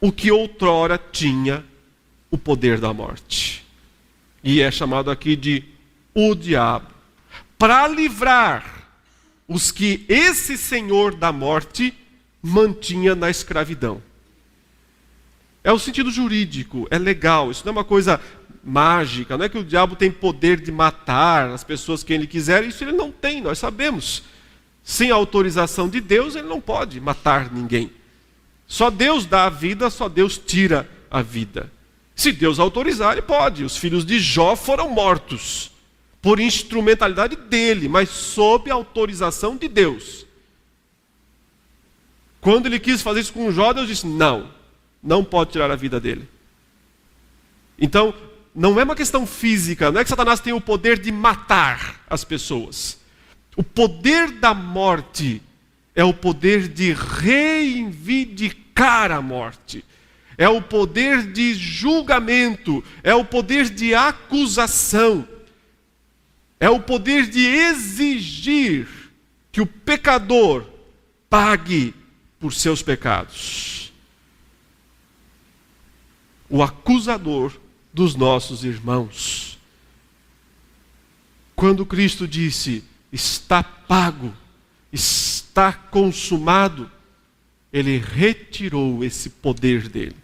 o que outrora tinha o poder da morte. E é chamado aqui de o diabo. Para livrar os que esse senhor da morte mantinha na escravidão. É o sentido jurídico, é legal, isso não é uma coisa mágica, não é que o diabo tem poder de matar as pessoas que ele quiser, isso ele não tem, nós sabemos. Sem a autorização de Deus, ele não pode matar ninguém. Só Deus dá a vida, só Deus tira a vida. Se Deus autorizar, ele pode. Os filhos de Jó foram mortos por instrumentalidade dele, mas sob a autorização de Deus. Quando ele quis fazer isso com Jó, Deus disse, não pode tirar a vida dele. Então, não é uma questão física, não é que Satanás tem o poder de matar as pessoas. O poder da morte é o poder de reivindicar a morte. É o poder de julgamento, é o poder de acusação. É o poder de exigir que o pecador pague por seus pecados. O acusador dos nossos irmãos. Quando Cristo disse, está pago, está consumado, ele retirou esse poder dele.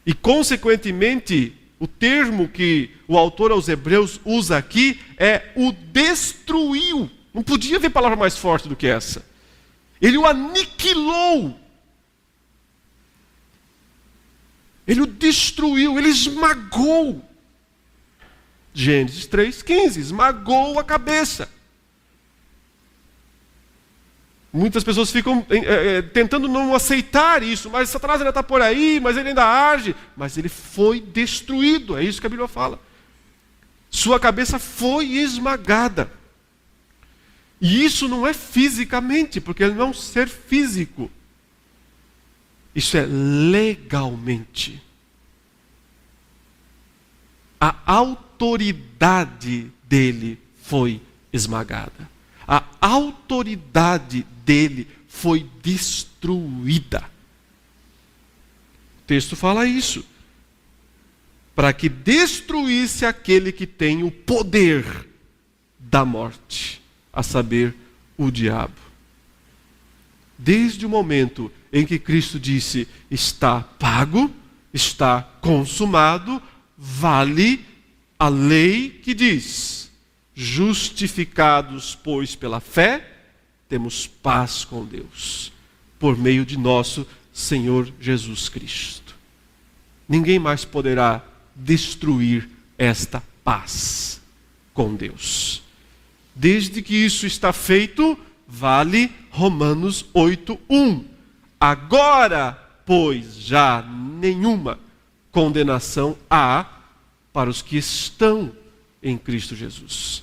E, consequentemente, o termo que o autor aos Hebreus usa aqui é o destruiu. Não podia haver palavra mais forte do que essa. Ele o aniquilou. Ele o destruiu, ele esmagou. Gênesis 3,15, esmagou a cabeça. Muitas pessoas ficam tentando não aceitar isso, mas Satanás ainda está por aí, mas ele ainda age. Mas ele foi destruído, é isso que a Bíblia fala. Sua cabeça foi esmagada. E isso não é fisicamente, porque ele não é um ser físico. Isso é legalmente. A autoridade dele foi esmagada. A autoridade dele foi destruída. O texto fala isso. Para que destruísse aquele que tem o poder da morte, a saber, o diabo. Desde o momento em que Cristo disse, está pago, está consumado, vale a lei que diz, justificados, pois, pela fé, temos paz com Deus, por meio de nosso Senhor Jesus Cristo. Ninguém mais poderá destruir esta paz com Deus. Desde que isso está feito, vale Romanos 8:1. Agora, pois, já nenhuma condenação há para os que estão em Cristo Jesus.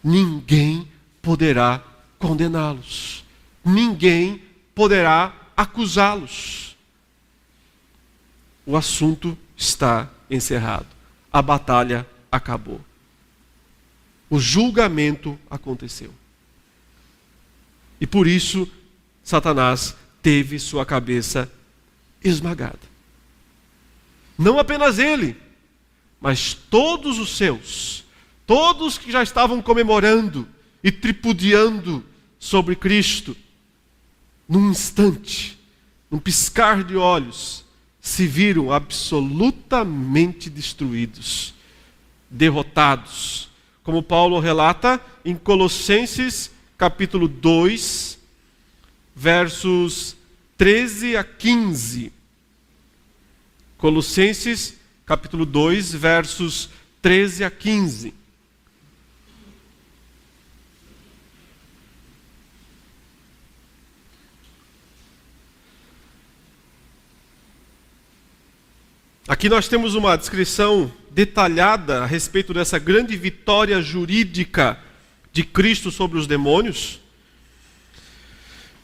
Ninguém poderá condená-los. Ninguém poderá acusá-los. O assunto está encerrado. A batalha acabou. O julgamento aconteceu. E por isso, Satanás teve sua cabeça esmagada. Não apenas ele, mas todos os seus, todos que já estavam comemorando e tripudiando sobre Cristo, num instante, num piscar de olhos, se viram absolutamente destruídos, derrotados. Como Paulo relata em Colossenses capítulo 2, versos 13 a 15. Colossenses capítulo 2, versos 13 a 15. Aqui nós temos uma descrição detalhada a respeito dessa grande vitória jurídica de Cristo sobre os demônios.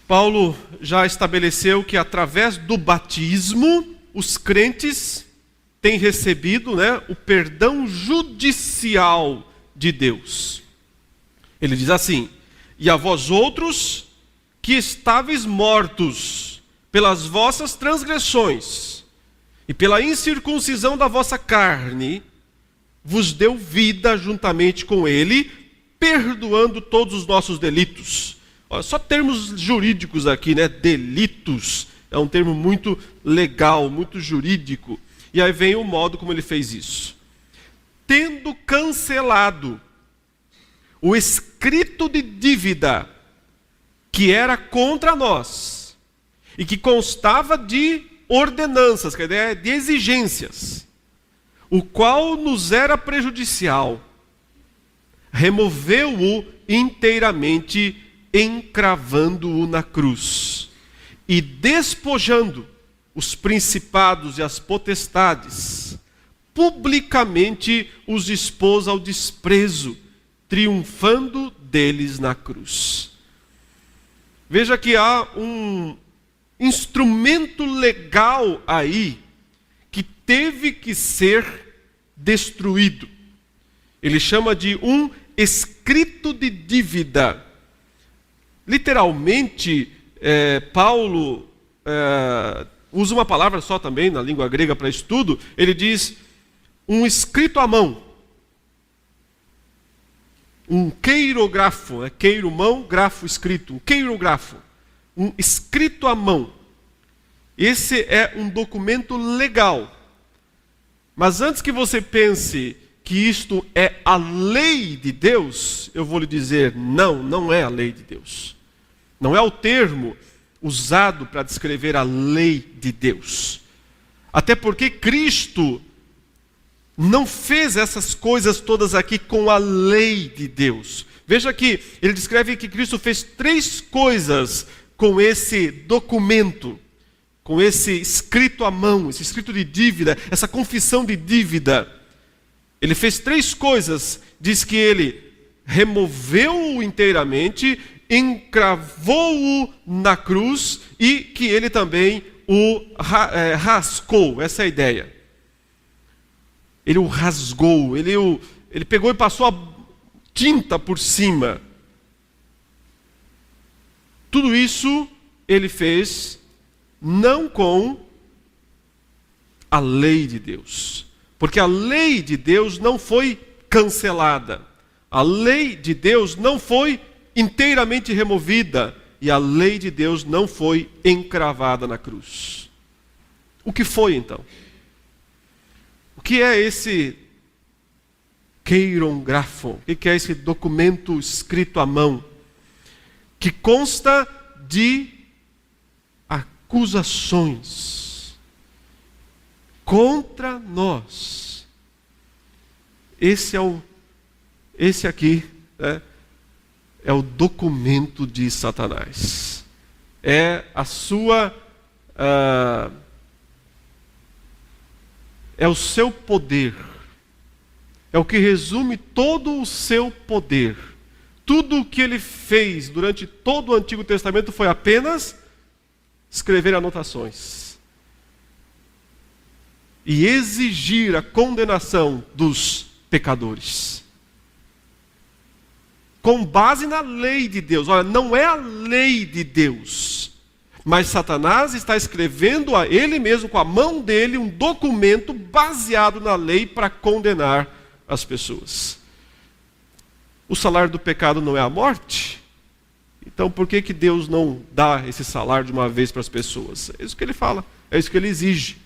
Paulo já estabeleceu que através do batismo, os crentes têm recebido, o perdão judicial de Deus. Ele diz assim: e a vós outros que estáveis mortos pelas vossas transgressões e pela incircuncisão da vossa carne, vos deu vida juntamente com ele, perdoando todos os nossos delitos. Olha, só termos jurídicos aqui, delitos, é um termo muito legal, muito jurídico. E aí vem o modo como ele fez isso. Tendo cancelado o escrito de dívida que era contra nós e que constava de ordenanças, quer dizer, de exigências, o qual nos era prejudicial, removeu-o inteiramente, encravando-o na cruz, e despojando os principados e as potestades, publicamente os expôs ao desprezo, triunfando deles na cruz. Veja que há um instrumento legal aí que teve que ser destruído. Ele chama de um escrito de dívida. Literalmente, Paulo usa uma palavra só também na língua grega para estudo. Ele diz um escrito à mão. Um queirografo, queiro, mão, grafo, escrito. Um queirografo. Um escrito à mão. Esse é um documento legal. Mas antes que você pense que isto é a lei de Deus, eu vou lhe dizer, não é a lei de Deus. Não é o termo usado para descrever a lei de Deus. Até porque Cristo não fez essas coisas todas aqui com a lei de Deus. Veja que ele descreve que Cristo fez 3 coisas com esse documento, com esse escrito à mão, esse escrito de dívida, essa confissão de dívida. Ele fez 3 coisas. Diz que ele removeu-o inteiramente, encravou-o na cruz e que ele também o rascou. Essa é a ideia. Ele o rasgou, ele pegou e passou a tinta por cima. Tudo isso ele fez não com a lei de Deus, porque a lei de Deus não foi cancelada, a lei de Deus não foi inteiramente removida e a lei de Deus não foi encravada na cruz. O que foi então? O que é esse queirografo? O que é esse documento escrito à mão? Que consta de acusações contra nós. Esse aqui é o documento de Satanás. É a sua é o seu poder. É o que resume todo o seu poder. Tudo o que ele fez durante todo o Antigo Testamento foi apenas escrever anotações e exigir a condenação dos pecadores, com base na lei de Deus. Olha, não é a lei de Deus, mas Satanás está escrevendo a ele mesmo, com a mão dele, um documento baseado na lei para condenar as pessoas. O salário do pecado não é a morte? Então por que Deus não dá esse salário de uma vez para as pessoas? É isso que ele fala, é isso que ele exige.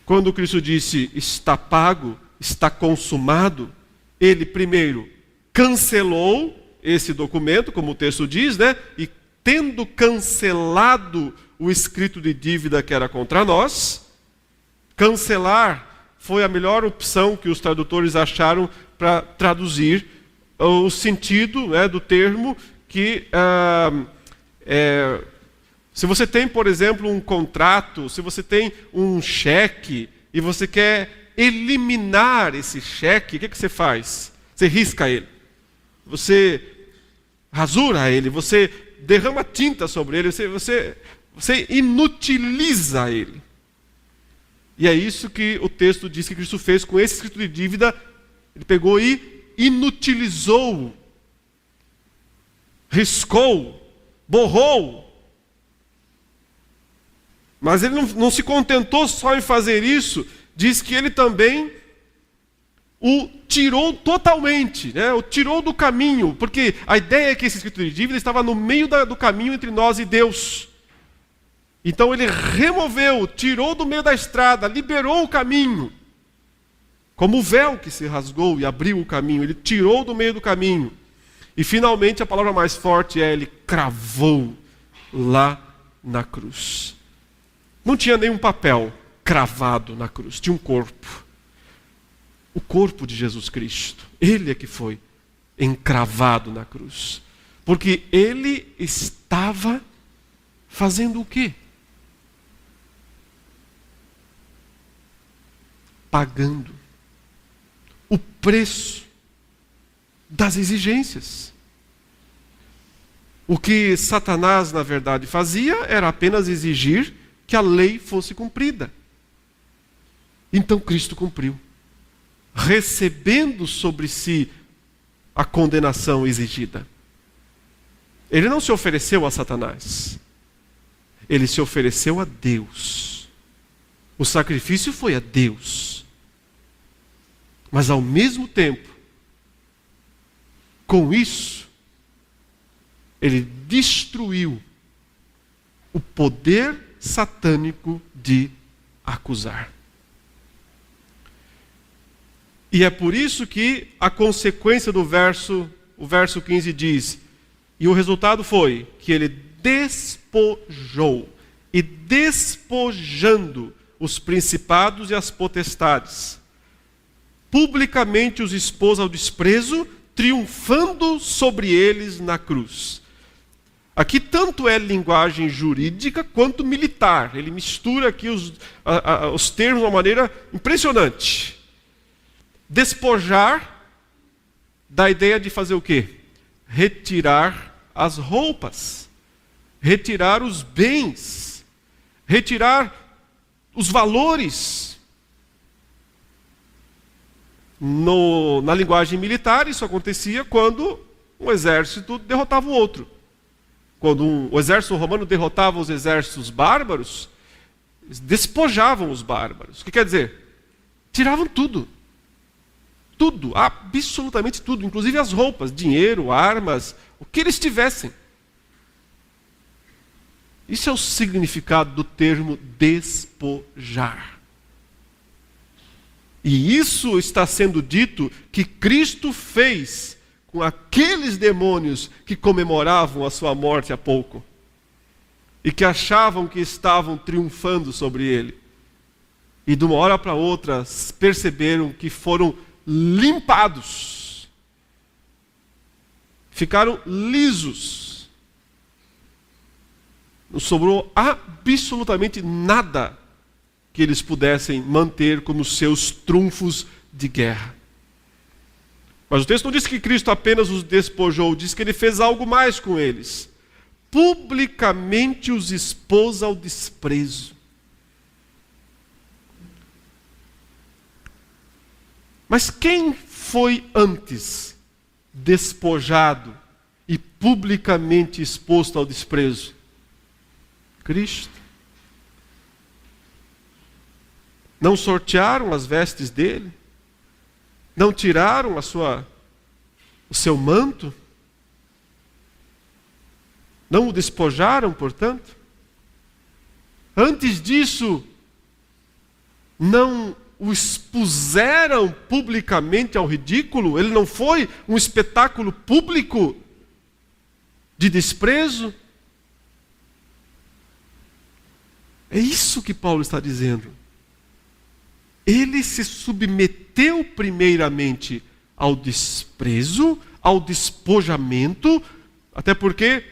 Quando Cristo disse, está pago, está consumado, ele primeiro cancelou esse documento, como o texto diz, e tendo cancelado o escrito de dívida que era contra nós, cancelar foi a melhor opção que os tradutores acharam para traduzir o sentido do termo, que se você tem, por exemplo, um contrato, se você tem um cheque e você quer eliminar esse cheque, o que você faz? Você risca ele, você rasura ele, você derrama tinta sobre ele, você inutiliza ele. E é isso que o texto diz que Cristo fez com esse escrito de dívida. Ele pegou e inutilizou, riscou, borrou. Mas ele não se contentou só em fazer isso, diz que ele também o tirou totalmente, né? O tirou do caminho, porque a ideia é que esse escrito de dívida estava no meio do caminho entre nós e Deus. Então ele removeu, tirou do meio da estrada, liberou o caminho, como o véu que se rasgou e abriu o caminho, ele tirou do meio do caminho. E finalmente a palavra mais forte é: ele cravou lá na cruz. Não tinha nenhum papel cravado na cruz, tinha um corpo. O corpo de Jesus Cristo. Ele é que foi encravado na cruz. Porque ele estava fazendo o quê? Pagando o preço das exigências. O que Satanás, na verdade, fazia era apenas exigir que a lei fosse cumprida. Então Cristo cumpriu, recebendo sobre si a condenação exigida. Ele não se ofereceu a Satanás, ele se ofereceu a Deus. O sacrifício foi a Deus. Mas ao mesmo tempo, com isso, ele destruiu o poder satânico de acusar. E é por isso que a consequência do o verso 15 diz: e o resultado foi que ele despojou, e despojando os principados e as potestades, publicamente os expôs ao desprezo, triunfando sobre eles na cruz. Aqui tanto é linguagem jurídica quanto militar. Ele mistura aqui os termos de uma maneira impressionante. Despojar da ideia de fazer o quê? Retirar as roupas, retirar os bens, retirar os valores. Na linguagem militar, isso acontecia quando um exército derrotava o outro. Quando o exército romano derrotava os exércitos bárbaros, eles despojavam os bárbaros. O que quer dizer? Tiravam tudo. Tudo, absolutamente tudo, inclusive as roupas, dinheiro, armas, o que eles tivessem. Isso é o significado do termo despojar. E isso está sendo dito que Cristo fez com aqueles demônios que comemoravam a sua morte há pouco e que achavam que estavam triunfando sobre ele. E de uma hora para outra perceberam que foram limpados, ficaram lisos, não sobrou absolutamente nada que eles pudessem manter como seus trunfos de guerra. Mas o texto não diz que Cristo apenas os despojou, diz que ele fez algo mais com eles. Publicamente os expôs ao desprezo. Mas quem foi antes despojado e publicamente exposto ao desprezo? Cristo. Não sortearam as vestes dele? Não tiraram o seu manto? Não o despojaram, portanto? Antes disso, não o expuseram publicamente ao ridículo? Ele não foi um espetáculo público de desprezo? É isso que Paulo está dizendo. Ele se submeteu primeiramente ao desprezo, ao despojamento, até porque,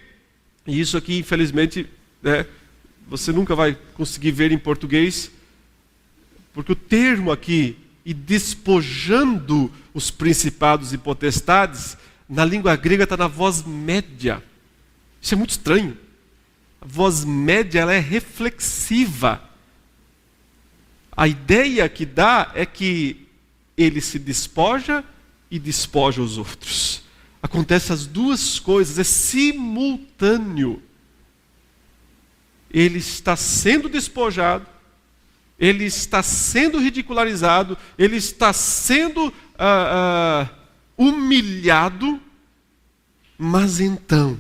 e isso aqui infelizmente, você nunca vai conseguir ver em português, porque o termo aqui e despojando os principados e potestades, na língua grega está na voz média. Isso é muito estranho. A voz média ela é reflexiva. A ideia que dá é que ele se despoja e despoja os outros. Acontecem as duas coisas, é simultâneo. Ele está sendo despojado, ele está sendo ridicularizado, ele está sendo humilhado, mas então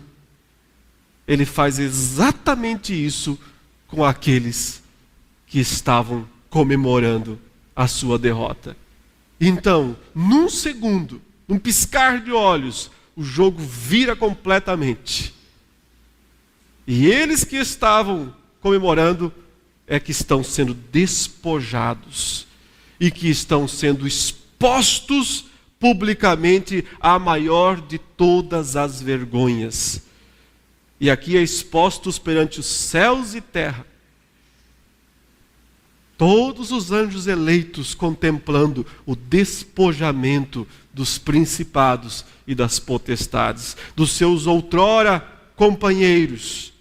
ele faz exatamente isso com aqueles que estavam comemorando a sua derrota. Então, num segundo, num piscar de olhos, o jogo vira completamente. E eles que estavam comemorando é que estão sendo despojados e que estão sendo expostos publicamente à maior de todas as vergonhas. E aqui é expostos perante os céus e terra. Todos os anjos eleitos contemplando o despojamento dos principados e das potestades, dos seus outrora companheiros,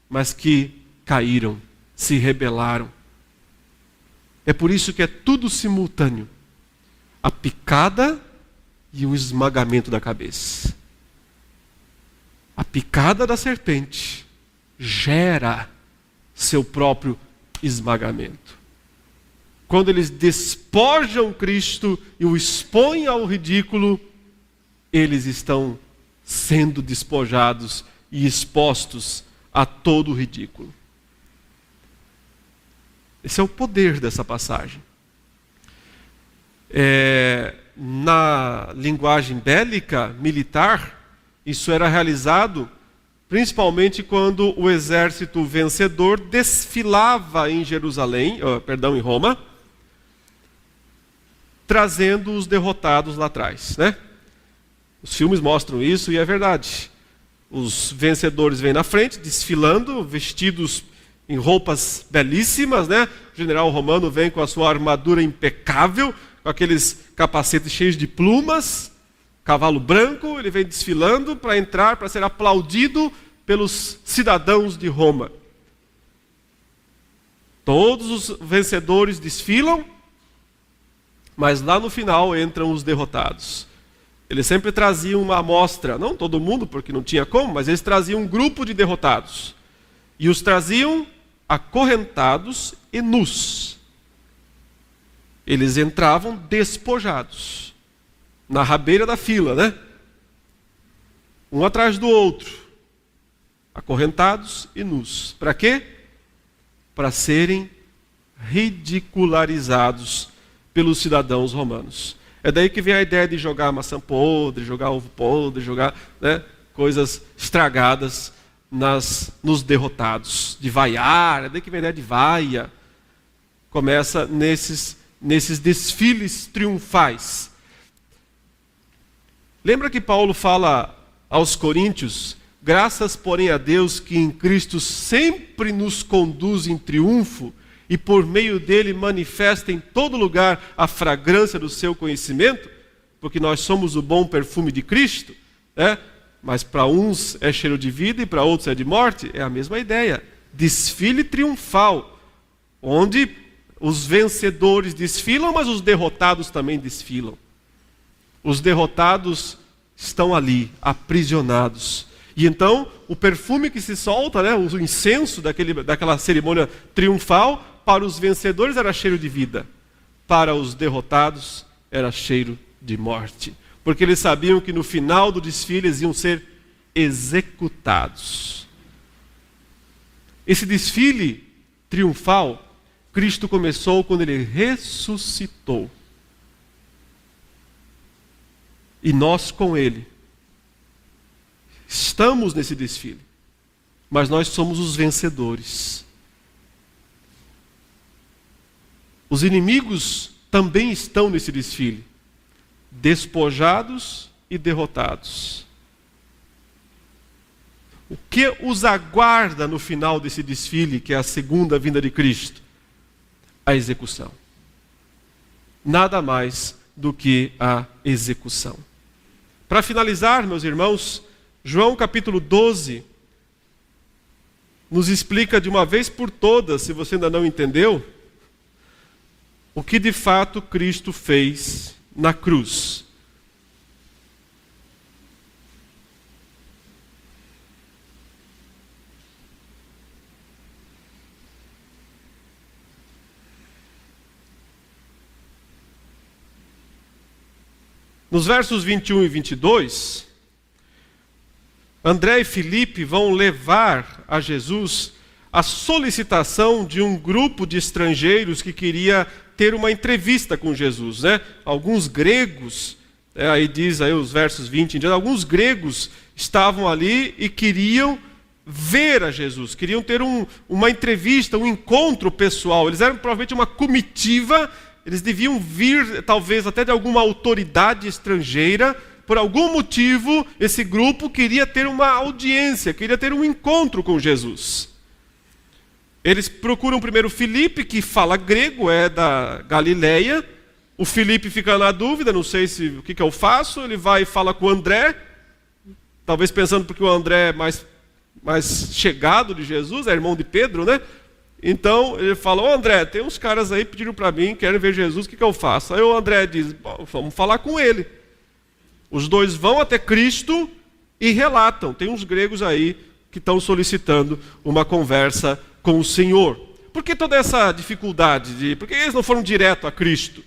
mas que caíram, se rebelaram. É por isso que é tudo simultâneo. A picada e o esmagamento da cabeça. A picada da serpente gera seu próprio esmagamento. Quando eles despojam Cristo e o expõem ao ridículo, eles estão sendo despojados e expostos a todo o ridículo. Esse é o poder dessa passagem. Na linguagem bélica, militar, isso era realizado principalmente quando o exército vencedor desfilava em em Roma, trazendo os derrotados lá atrás, né? Os filmes mostram isso e é verdade. Os vencedores vêm na frente, desfilando, vestidos em roupas belíssimas, né? O general romano vem com a sua armadura impecável, com aqueles capacetes cheios de plumas, cavalo branco, ele vem desfilando para entrar, para ser aplaudido pelos cidadãos de Roma. Todos os vencedores desfilam, mas lá no final entram os derrotados. Eles sempre traziam uma amostra, não todo mundo, porque não tinha como, mas eles traziam um grupo de derrotados. E os traziam acorrentados e nus. Eles entravam despojados, na rabeira da fila, né? Um atrás do outro, acorrentados e nus. Para quê? Para serem ridicularizados pelos cidadãos romanos. É daí que vem a ideia de jogar maçã podre, jogar ovo podre, jogar, né, coisas estragadas nos derrotados. De vaiar, é daí que vem a ideia de vaia. Começa nesses desfiles triunfais. Lembra que Paulo fala aos Coríntios: graças, porém, a Deus que em Cristo sempre nos conduz em triunfo e por meio dele manifesta em todo lugar a fragrância do seu conhecimento, porque nós somos o bom perfume de Cristo, né? Mas para uns é cheiro de vida e para outros é de morte. É a mesma ideia. Desfile triunfal, onde os vencedores desfilam, mas os derrotados também desfilam. Os derrotados estão ali, aprisionados. E então, o perfume que se solta, né, o incenso daquela cerimônia triunfal, para os vencedores era cheiro de vida. Para os derrotados era cheiro de morte. Porque eles sabiam que no final do desfile eles iam ser executados. Esse desfile triunfal, Cristo começou quando ele ressuscitou. E nós com ele estamos nesse desfile. Mas nós somos os vencedores. Os inimigos também estão nesse desfile, despojados e derrotados. O que os aguarda no final desse desfile, que é a segunda vinda de Cristo? A execução. nada mais do que a execução. Para finalizar, meus irmãos, João capítulo 12 nos explica de uma vez por todas, se você ainda não entendeu, o que de fato Cristo fez na cruz. Nos versos 21 e 22, André e Filipe vão levar a Jesus a solicitação de um grupo de estrangeiros que queria ter uma entrevista com Jesus, né? Alguns gregos, aí diz aí os versos 20 em diante, alguns gregos estavam ali e queriam ver a Jesus, queriam ter uma entrevista, um encontro pessoal. Eles eram provavelmente uma comitiva. Eles deviam vir, talvez, até de alguma autoridade estrangeira. Por algum motivo, esse grupo queria ter uma audiência, queria ter um encontro com Jesus. Eles procuram primeiro Filipe, que fala grego, é da Galileia. O Filipe fica na dúvida, não sei o que eu faço. Ele vai e fala com o André, talvez pensando porque o André é mais chegado de Jesus, é irmão de Pedro, né? Então, ele falou: André, tem uns caras aí pediram para mim, querem ver Jesus, o que eu faço? Aí o André diz: vamos falar com ele. Os dois vão até Cristo e relatam. Tem uns gregos aí que estão solicitando uma conversa com o Senhor. Por que toda essa dificuldade? Por que eles não foram direto a Cristo?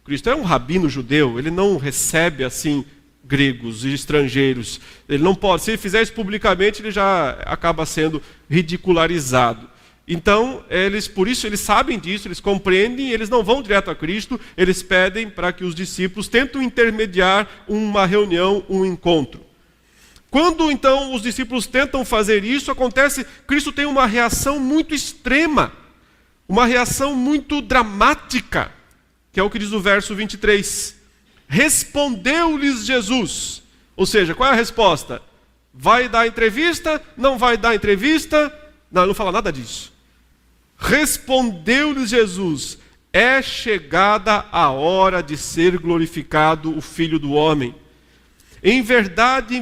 Cristo é um rabino judeu, ele não recebe assim gregos e estrangeiros. Ele não pode, se ele fizer isso publicamente, ele já acaba sendo ridicularizado. Então, por isso eles sabem disso, eles compreendem, eles não vão direto a Cristo, eles pedem para que os discípulos tentem intermediar uma reunião, um encontro. Quando então os discípulos tentam fazer isso, Cristo tem uma reação muito extrema, uma reação muito dramática, que é o que diz o verso 23. Respondeu-lhes Jesus. Ou seja, qual é a resposta? Vai dar entrevista? Não vai dar entrevista? Não fala nada disso. Respondeu-lhes Jesus: é chegada a hora de ser glorificado o Filho do Homem. Em verdade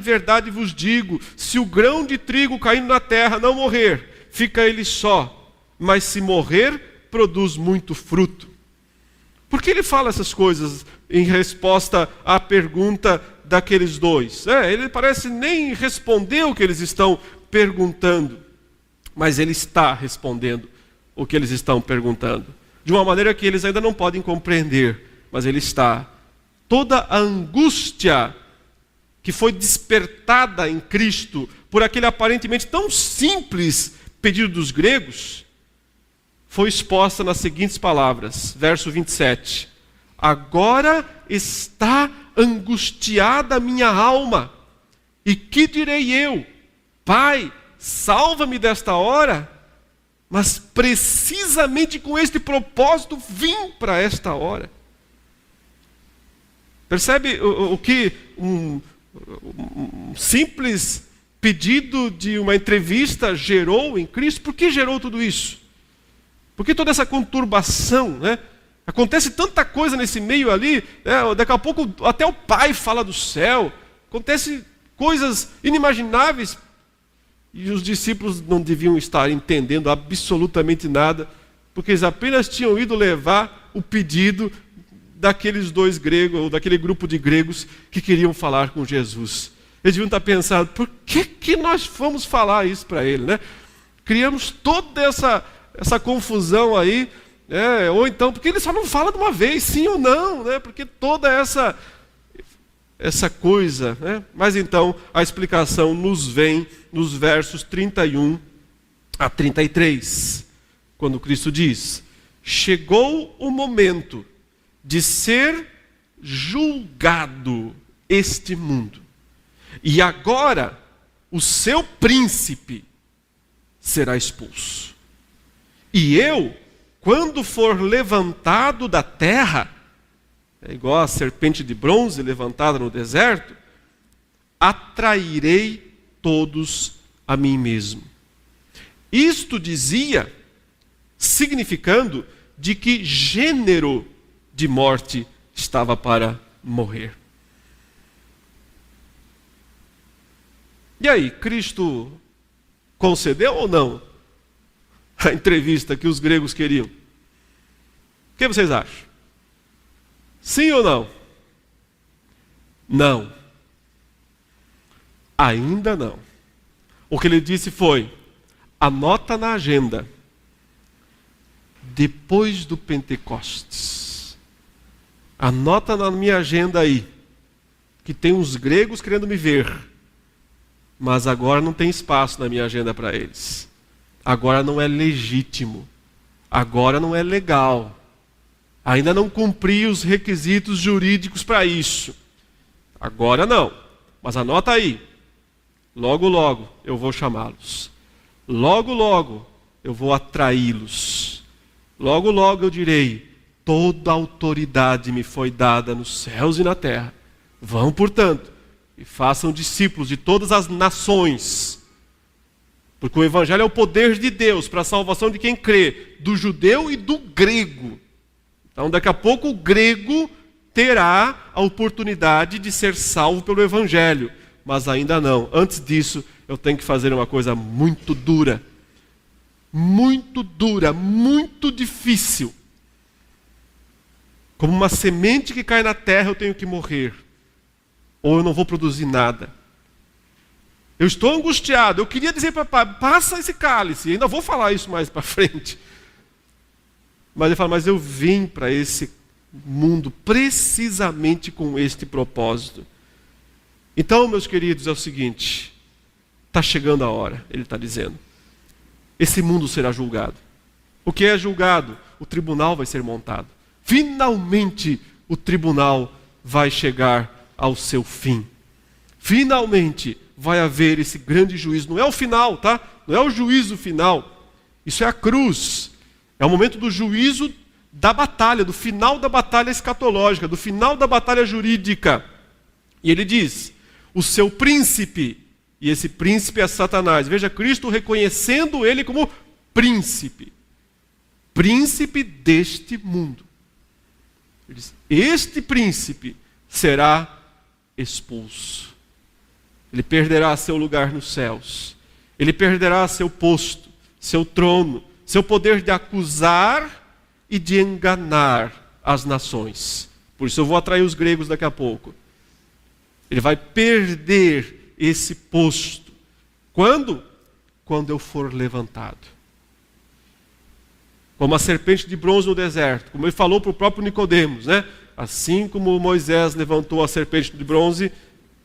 vos digo, se o grão de trigo caindo na terra não morrer, fica ele só, mas se morrer, produz muito fruto. Por que ele fala essas coisas em resposta à pergunta daqueles dois? Ele parece nem responder o que eles estão perguntando, mas ele está respondendo o que eles estão perguntando, de uma maneira que eles ainda não podem compreender, mas ele está. Toda a angústia que foi despertada em Cristo por aquele aparentemente tão simples pedido dos gregos, foi exposta nas seguintes palavras, verso 27. Agora está angustiada a minha alma, e que direi eu? Pai, salva-me desta hora. Mas precisamente com este propósito vim para esta hora. Percebe o que um simples pedido de uma entrevista gerou em Cristo? Por que gerou tudo isso? Por que toda essa conturbação, né? Acontece tanta coisa nesse meio ali, né? Daqui a pouco até o Pai fala do céu, acontece coisas inimagináveis. E os discípulos não deviam estar entendendo absolutamente nada, porque eles apenas tinham ido levar o pedido daqueles dois gregos, ou daquele grupo de gregos que queriam falar com Jesus. Eles deviam estar pensando: por que nós fomos falar isso para ele, né? Criamos toda essa confusão aí, ou então, porque ele só não fala de uma vez, sim ou não, né? Porque toda essa coisa, né? Mas então a explicação nos vem nos versos 31 a 33, quando Cristo diz: chegou o momento de ser julgado este mundo, e agora o seu príncipe será expulso. E eu, quando for levantado da terra, é igual a serpente de bronze levantada no deserto, atrairei todos a mim mesmo. Isto dizia, significando de que gênero de morte estava para morrer. E aí, Cristo concedeu ou não a entrevista que os gregos queriam? O que vocês acham? Sim ou não? Não. Ainda não. O que ele disse foi: anota na agenda, depois do Pentecostes. Anota na minha agenda aí, que tem uns gregos querendo me ver. Mas agora não tem espaço na minha agenda para eles. Agora não é legítimo. Agora não é legal. Ainda não cumpri os requisitos jurídicos para isso. Agora não. Mas anota aí. Logo, logo eu vou chamá-los. Logo, logo eu vou atraí-los. Logo, logo eu direi: toda autoridade me foi dada nos céus e na terra. Vão, portanto, e façam discípulos de todas as nações. Porque o Evangelho é o poder de Deus para a salvação de quem crê, do judeu e do grego. Então, daqui a pouco, o grego terá a oportunidade de ser salvo pelo Evangelho. Mas ainda não. Antes disso, eu tenho que fazer uma coisa muito dura. Muito dura, muito difícil. Como uma semente que cai na terra, eu tenho que morrer. Ou eu não vou produzir nada. Eu estou angustiado. Eu queria dizer para papai: passa esse cálice. Ainda vou falar isso mais para frente. Mas ele fala: mas eu vim para esse mundo precisamente com este propósito. Então, meus queridos, é o seguinte: está chegando a hora, ele está dizendo. Esse mundo será julgado. O que é julgado? O tribunal vai ser montado. Finalmente, o tribunal vai chegar ao seu fim. Finalmente vai haver esse grande juízo. Não é o final, tá? Não é o juízo final. Isso é a cruz. É o momento do juízo da batalha, do final da batalha escatológica, do final da batalha jurídica. E ele diz: o seu príncipe, e esse príncipe é Satanás. Veja, Cristo reconhecendo ele como príncipe. Príncipe deste mundo. Ele diz: este príncipe será expulso. Ele perderá seu lugar nos céus. Ele perderá seu posto, seu trono, seu poder de acusar e de enganar as nações. Por isso eu vou atrair os gregos daqui a pouco. Ele vai perder esse posto. Quando? Quando eu for levantado. Como a serpente de bronze no deserto, como ele falou para o próprio Nicodemos, né? Assim como Moisés levantou a serpente de bronze,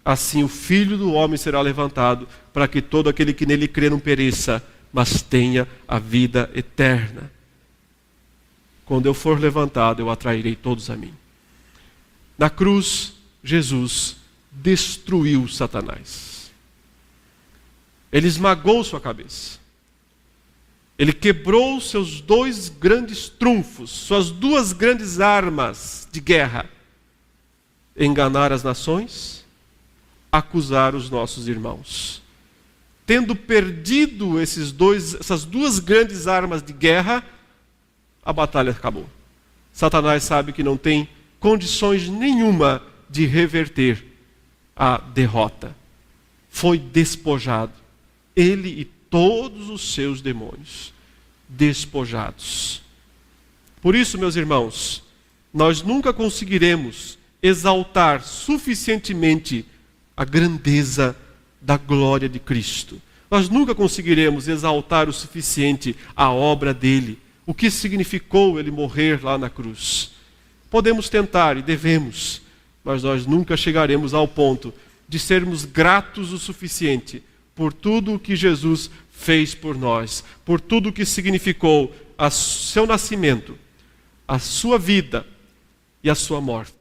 assim o Filho do Homem será levantado, para que todo aquele que nele crê não pereça, mas tenha a vida eterna. Quando eu for levantado, eu atrairei todos a mim. Na cruz, Jesus destruiu Satanás. Ele esmagou sua cabeça. Ele quebrou seus dois grandes trunfos, suas duas grandes armas de guerra: enganar as nações, acusar os nossos irmãos. Tendo perdido essas duas grandes armas de guerra, a batalha acabou. Satanás sabe que não tem condições nenhuma de reverter a derrota. Foi despojado. Ele e todos os seus demônios despojados. Por isso, meus irmãos, nós nunca conseguiremos exaltar suficientemente a grandeza da glória de Cristo. Nós nunca conseguiremos exaltar o suficiente a obra dele, o que significou ele morrer lá na cruz. Podemos tentar e devemos, mas nós nunca chegaremos ao ponto de sermos gratos o suficiente por tudo o que Jesus fez por nós, por tudo o que significou o seu nascimento, a sua vida e a sua morte.